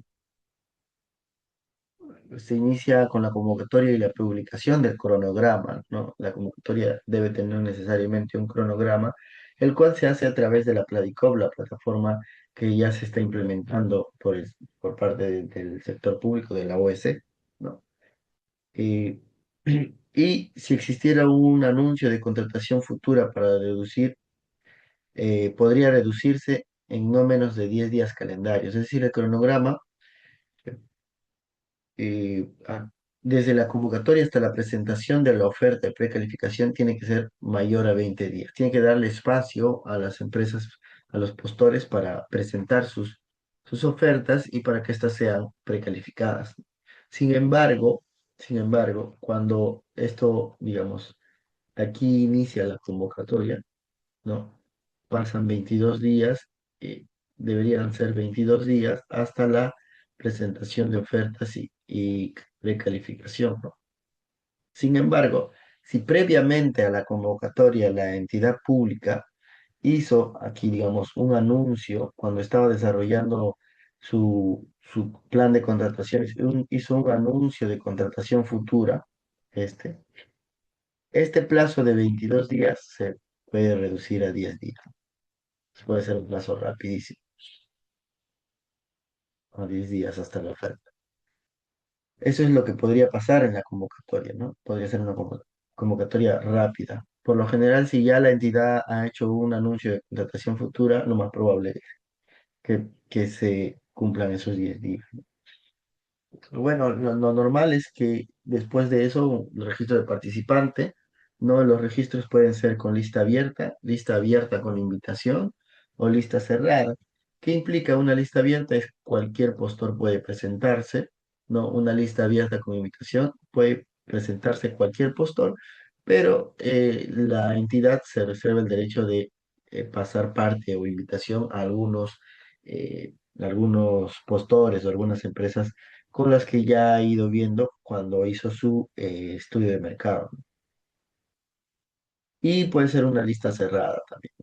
se inicia con la convocatoria y la publicación del cronograma, ¿no? La convocatoria debe tener necesariamente un cronograma, el cual se hace a través de la Pladicop, la plataforma que ya se está implementando por parte del sector público de la OS, ¿no? Y, y si existiera un anuncio de contratación futura para reducir, podría reducirse en no menos de 10 días calendarios, es decir, el cronograma eh, a- desde la convocatoria hasta la presentación de la oferta de precalificación tiene que ser mayor a 20 días. Tiene que darle espacio a las empresas, a los postores para presentar sus ofertas y para que éstas sean precalificadas. Sin embargo, sin embargo, cuando esto, digamos, aquí inicia la convocatoria, ¿no? Pasan 22 días, deberían ser 22 días hasta la presentación de ofertas y precalificación, ¿no? Sin embargo, si previamente a la convocatoria la entidad pública hizo aquí, digamos, un anuncio cuando estaba desarrollando su plan de contrataciones, hizo un anuncio de contratación futura, este, este plazo de 22 días se puede reducir a 10 días. Puede ser un plazo rapidísimo, a 10 días hasta la oferta. Eso es lo que podría pasar en la convocatoria, ¿no? Podría ser una convocatoria rápida. Por lo general, si ya la entidad ha hecho un anuncio de contratación futura, lo más probable es que se cumplan esos 10 días. Bueno, lo normal es que después de eso, el registro de participante, ¿no? Los registros pueden ser con lista abierta con invitación o lista cerrada. ¿Qué implica una lista abierta? Es cualquier postor puede presentarse, ¿no? Una lista abierta con invitación puede presentarse cualquier postor, pero la entidad se reserva el derecho de pasar parte o invitación a algunos postores o algunas empresas con las que ya ha ido viendo cuando hizo su estudio de mercado. Y puede ser una lista cerrada también,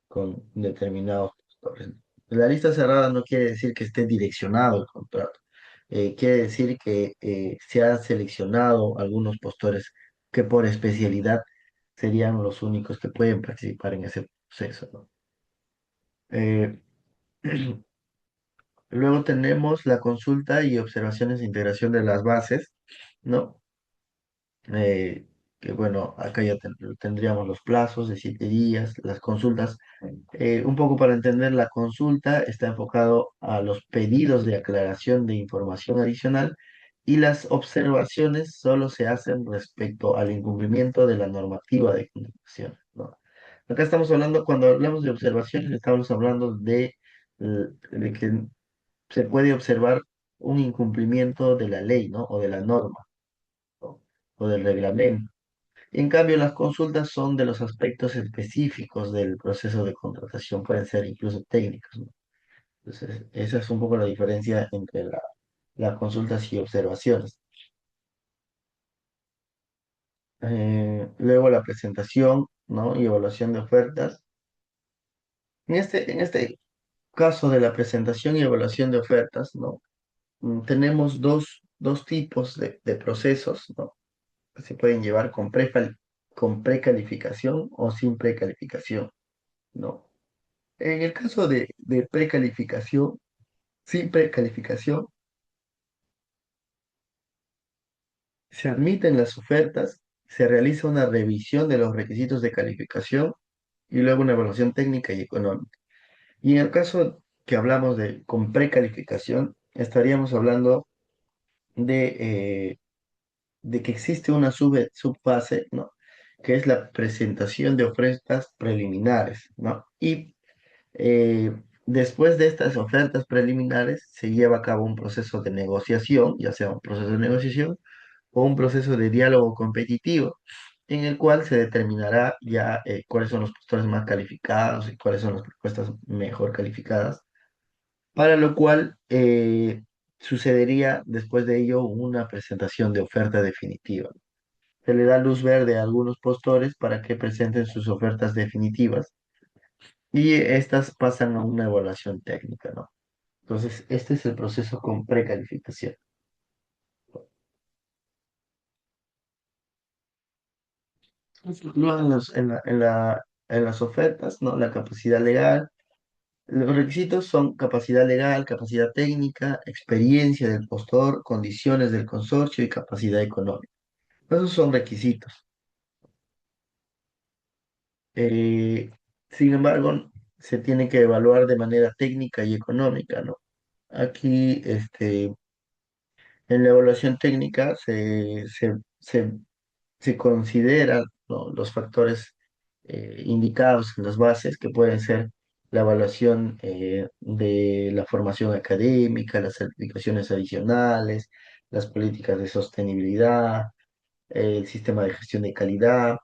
con determinados postores. La lista cerrada no quiere decir que esté direccionado el contrato. Quiere decir que se han seleccionado algunos postores que por especialidad serían los únicos que pueden participar en ese proceso, ¿no? Eh, Luego tenemos la consulta y observaciones de integración de las bases, ¿no? eh, que bueno, acá ya tendríamos los plazos de 7 días, las consultas. Un poco para entender, la consulta está enfocado a los pedidos de aclaración de información adicional y las observaciones solo se hacen respecto al incumplimiento de la normativa de contratación, ¿no? Acá estamos hablando, cuando hablamos de observaciones, estamos hablando de que se puede observar un incumplimiento de la ley, ¿no? O de la norma, ¿no? O del reglamento. En cambio, las consultas son de los aspectos específicos del proceso de contratación, pueden ser incluso técnicos, ¿no? Entonces, esa es un poco la diferencia entre las consultas y observaciones. Luego la presentación, ¿no? Y evaluación de ofertas. En este caso de la presentación y evaluación de ofertas, ¿no? Tenemos dos tipos de procesos, ¿no? Que se pueden llevar con precalificación o sin precalificación, ¿no? En el caso de precalificación, sin precalificación, se admiten las ofertas, se realiza una revisión de los requisitos de calificación y luego una evaluación técnica y económica. Y en el caso que hablamos de con precalificación, estaríamos hablando de, de que existe una subfase, ¿no? Que es la presentación de ofertas preliminares, ¿no? Y después de estas ofertas preliminares, se lleva a cabo un proceso de negociación, ya sea un proceso de negociación o un proceso de diálogo competitivo, en el cual se determinará ya cuáles son los postores más calificados y cuáles son las propuestas mejor calificadas, para lo cual sucedería después de ello una presentación de oferta definitiva. Se le da luz verde a algunos postores para que presenten sus ofertas definitivas y estas pasan a una evaluación técnica, ¿no? Entonces, este es el proceso con precalificación. fluctúan en las ofertas, ¿no? La capacidad legal. Los requisitos son capacidad legal, capacidad técnica, experiencia del postor, condiciones del consorcio y capacidad económica. Esos son requisitos. Eh, Sin embargo, se tiene que evaluar de manera técnica y económica, ¿no? Aquí, en la evaluación técnica se consideran, ¿no? Los factores indicados en las bases, que pueden ser la evaluación de la formación académica, las certificaciones adicionales, las políticas de sostenibilidad, el sistema de gestión de calidad,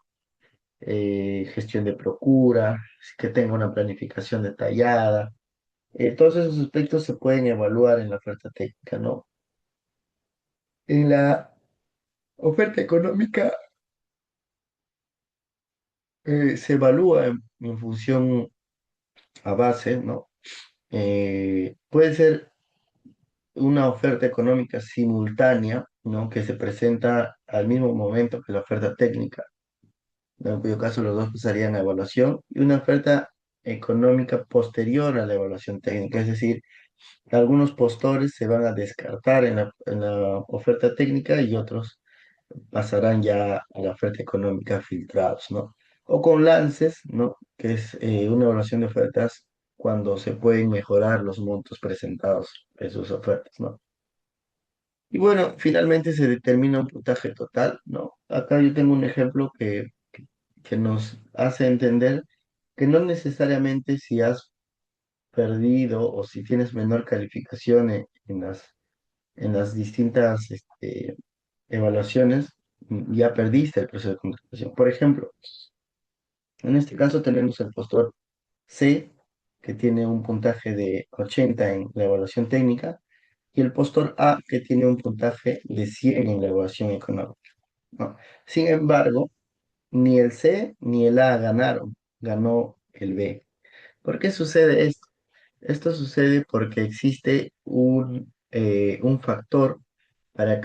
gestión de procura, que tenga una planificación detallada. Todos esos aspectos se pueden evaluar en la oferta técnica, ¿no? En la oferta económica se evalúa en función a base, ¿no? Puede ser una oferta económica simultánea, ¿no? Que se presenta al mismo momento que la oferta técnica, ¿no? En cuyo caso los dos pasarían a evaluación, y una oferta económica posterior a la evaluación técnica, es decir, algunos postores se van a descartar en la oferta técnica y otros pasarán ya a la oferta económica filtrados, ¿no? O con lances, ¿no? Que es una evaluación de ofertas cuando se pueden mejorar los montos presentados en sus ofertas, ¿no? Y bueno, finalmente se determina un puntaje total, ¿no? Acá yo tengo un ejemplo que nos hace entender que no necesariamente si has perdido o si tienes menor calificación en las distintas evaluaciones, ya perdiste el proceso de contratación. Por ejemplo, en este caso tenemos el postor C, que tiene un puntaje de 80 en la evaluación técnica, y el postor A, que tiene un puntaje de 100 en la evaluación económica, ¿no? Sin embargo, ni el C ni el A ganaron, ganó el B. ¿Por qué sucede esto? Esto sucede porque existe un factor,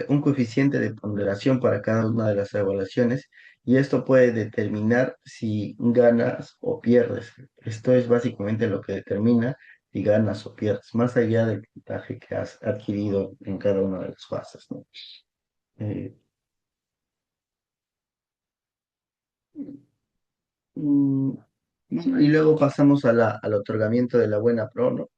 un coeficiente de ponderación para cada una de las evaluaciones, y esto puede determinar si ganas o pierdes. Esto es básicamente lo que determina si ganas o pierdes, más allá del puntaje que has adquirido en cada una de las fases, ¿no? Eh, mm, bueno, y luego pasamos a al otorgamiento de la buena pro, ¿no?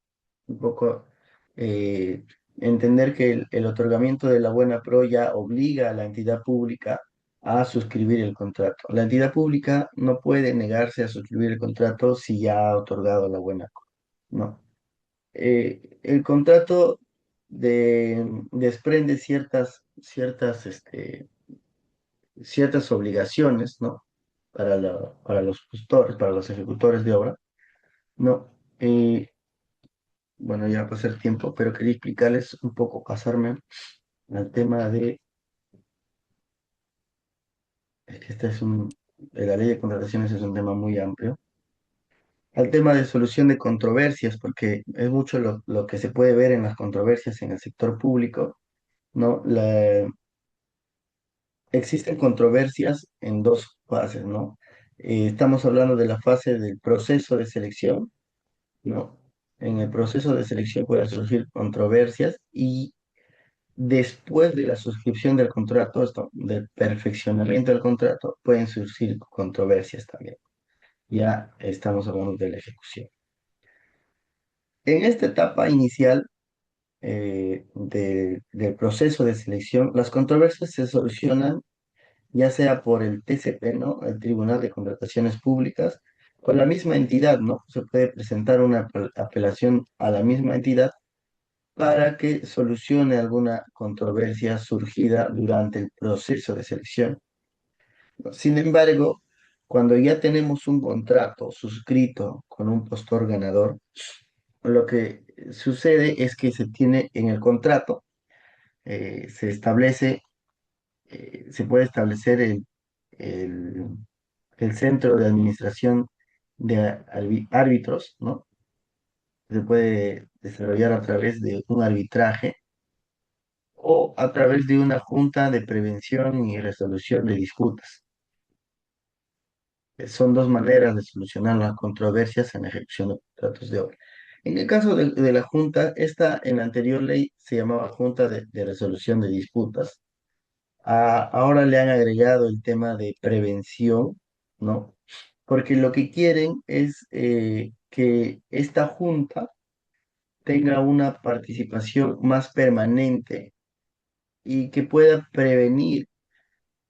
Un poco eh, entender que el otorgamiento de la buena pro ya obliga a la entidad pública a suscribir el contrato. La entidad pública no puede negarse a suscribir el contrato si ya ha otorgado la buena pro, ¿no? El contrato desprende ciertas obligaciones, ¿no? Para los gestores, para los ejecutores de obra, ¿no? Eh, Bueno, ya pasé el tiempo, pero quería explicarles un poco, pasarme al tema es que la ley de contrataciones es un tema muy amplio, al tema de solución de controversias, porque es mucho lo que se puede ver en las controversias en el sector público, ¿no? Existen controversias en dos fases, ¿no? Estamos hablando de la fase del proceso de selección, ¿no? En el proceso de selección pueden surgir controversias, y después de la suscripción del contrato, esto, del perfeccionamiento del contrato, pueden surgir controversias también. Ya estamos hablando de la ejecución. En esta etapa inicial del proceso de selección, las controversias se solucionan ya sea por el TCP, ¿no? El Tribunal de Contrataciones Públicas, con la misma entidad, ¿no? Se puede presentar una apelación a la misma entidad para que solucione alguna controversia surgida durante el proceso de selección. Sin embargo, cuando ya tenemos un contrato suscrito con un postor ganador, lo que sucede es que se tiene en el contrato, se establece, se puede establecer el, el centro de administración de árbitros, ¿no? Se puede desarrollar a través de un arbitraje o a través de una junta de prevención y resolución de disputas. Son dos maneras de solucionar las controversias en la ejecución de contratos de obra. En el caso de la Junta, esta en la anterior ley se llamaba Junta de Resolución de Disputas. Ahora le han agregado el tema de prevención, ¿no? Porque lo que quieren es que esta Junta tenga una participación más permanente y que pueda prevenir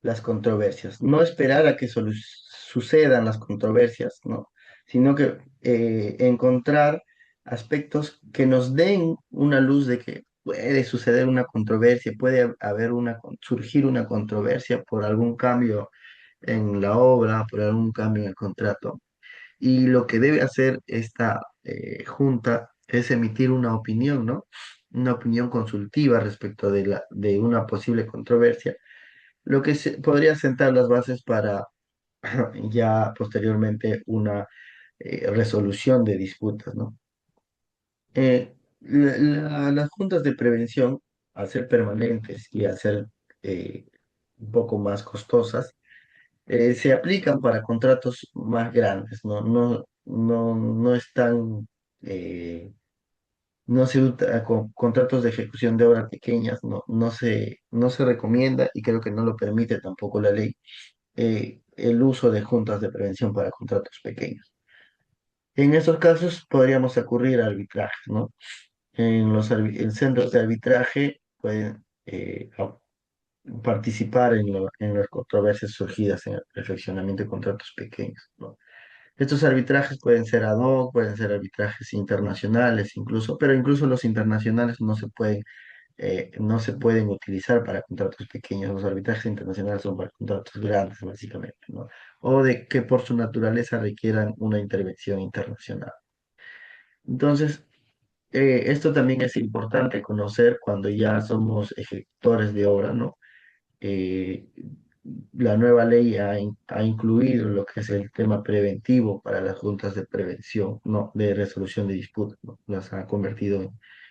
las controversias, no esperar a que sucedan las controversias, ¿no? Sino que encontrar aspectos que nos den una luz de que puede suceder una controversia, puede haber surgir una controversia por algún cambio en la obra, por algún cambio en el contrato. Y lo que debe hacer esta junta es emitir una opinión, ¿no? Una opinión consultiva respecto de una posible controversia, lo que podría sentar las bases para ya posteriormente una resolución de disputas, ¿no? Las juntas de prevención, al ser permanentes y al ser eh, un poco más costosas, se aplican para contratos más grandes, no están, no se usa con contratos de ejecución de obras pequeñas, no se recomienda y creo que no lo permite tampoco la ley el uso de juntas de prevención para contratos pequeños. En esos casos podríamos acudir a arbitraje, ¿no? En centros de arbitraje pueden participar en las controversias surgidas en el perfeccionamiento de contratos pequeños, ¿no? Estos arbitrajes pueden ser ad hoc, pueden ser arbitrajes internacionales incluso, pero incluso los internacionales no se pueden utilizar para contratos pequeños. Los arbitrajes internacionales son para contratos grandes, básicamente, ¿no? O de que por su naturaleza requieran una intervención internacional. Entonces, esto también es importante conocer cuando ya somos ejecutores de obra, ¿no? Eh, la nueva ley ha incluido lo que es el tema preventivo para las juntas de prevención, ¿no? De resolución de disputas, ¿no? Las ha convertido en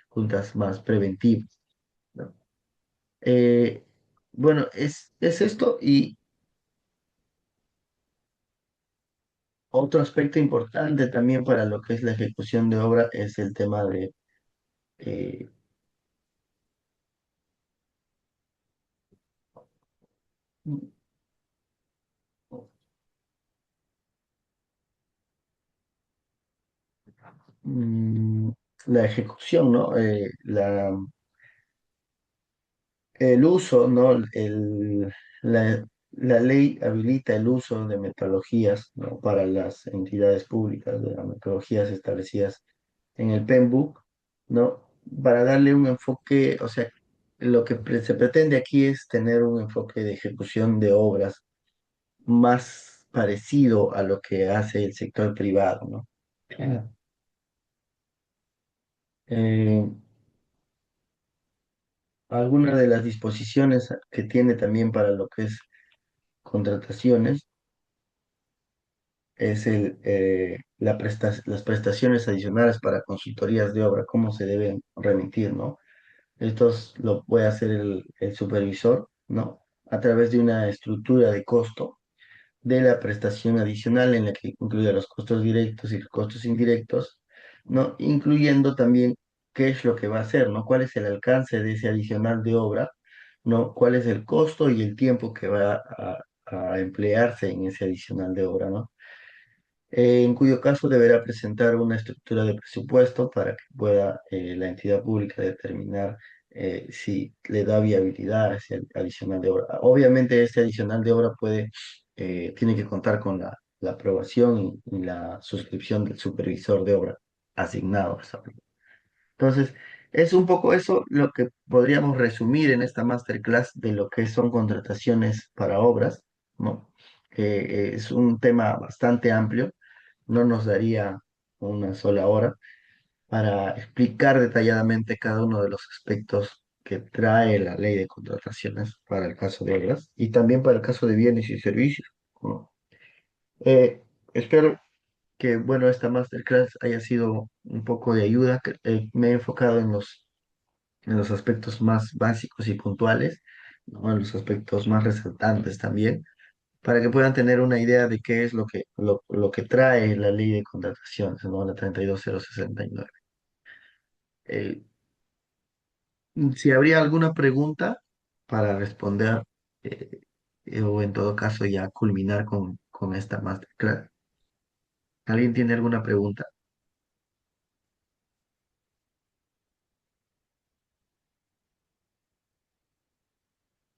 juntas más preventivas, ¿no? Eh, bueno, es esto y otro aspecto importante también para lo que es la ejecución de obra es el tema de eh, mm, la ejecución, ¿no? El uso, ¿no? La ley habilita el uso de metodologías, ¿no? Para las entidades públicas, de las metodologías establecidas en el PEMBOK, ¿no? Para darle un enfoque, o sea, lo que se pretende aquí es tener un enfoque de ejecución de obras más parecido a lo que hace el sector privado, ¿no? Eh, Algunas de las disposiciones que tiene también para lo que es contrataciones es las prestaciones adicionales para consultorías de obra, cómo se deben remitir, ¿no? Estos lo puede hacer el supervisor, ¿no? A través de una estructura de costo de la prestación adicional en la que incluye los costos directos y los costos indirectos, ¿no? Incluyendo también qué es lo que va a hacer, ¿no? ¿Cuál es el alcance de ese adicional de obra? ¿No? ¿Cuál es el costo y el tiempo que va a emplearse en ese adicional de obra, ¿no? En cuyo caso deberá presentar una estructura de presupuesto para que pueda la entidad pública determinar si le da viabilidad a ese adicional de obra. Obviamente este adicional de obra tiene que contar con la aprobación y la suscripción del supervisor de obra asignado a esa obra. Entonces, es un poco eso lo que podríamos resumir en esta masterclass de lo que son contrataciones para obras, ¿no? Es un tema bastante amplio, no nos daría una sola hora para explicar detalladamente cada uno de los aspectos que trae la ley de contrataciones para el caso de obras y también para el caso de bienes y servicios, ¿no? Espero que, bueno, esta masterclass haya sido un poco de ayuda, que me he enfocado en los aspectos más básicos y puntuales, ¿no? En los aspectos más resaltantes también. para que puedan tener una idea de qué es lo que trae la ley de contrataciones, ¿no? La 32069. Eh, si habría alguna pregunta para responder, eh, o en todo caso ya culminar con esta masterclass. ¿Alguien tiene alguna pregunta?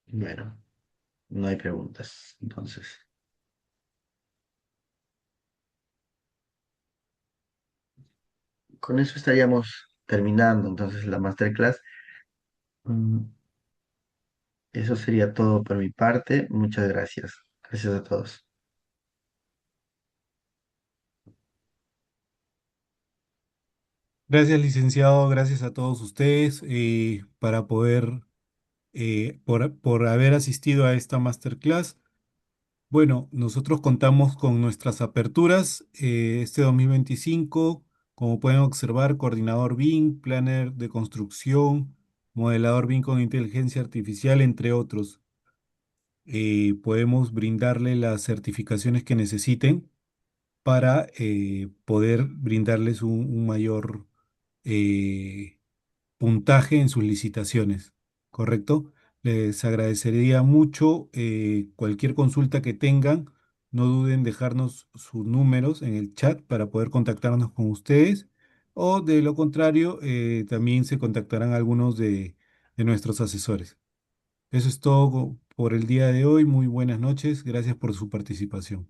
Bueno, no hay preguntas. Entonces, con eso estaríamos terminando entonces la masterclass. Mm, Eso sería todo por mi parte. Muchas gracias. Gracias a todos. Gracias, licenciado, gracias a todos ustedes para poder, por haber asistido a esta masterclass. Bueno, nosotros contamos con nuestras aperturas este 2025, como pueden observar, coordinador BIM, planner de construcción, modelador BIM con inteligencia artificial, entre otros. Podemos brindarle las certificaciones que necesiten para poder brindarles un mayor eh, puntaje en sus licitaciones, ¿correcto? Les agradecería mucho cualquier consulta que tengan. No duden en dejarnos sus números en el chat para poder contactarnos con ustedes. O de lo contrario, también se contactarán algunos de nuestros asesores. Eso es todo por el día de hoy. Muy buenas noches. Gracias por su participación.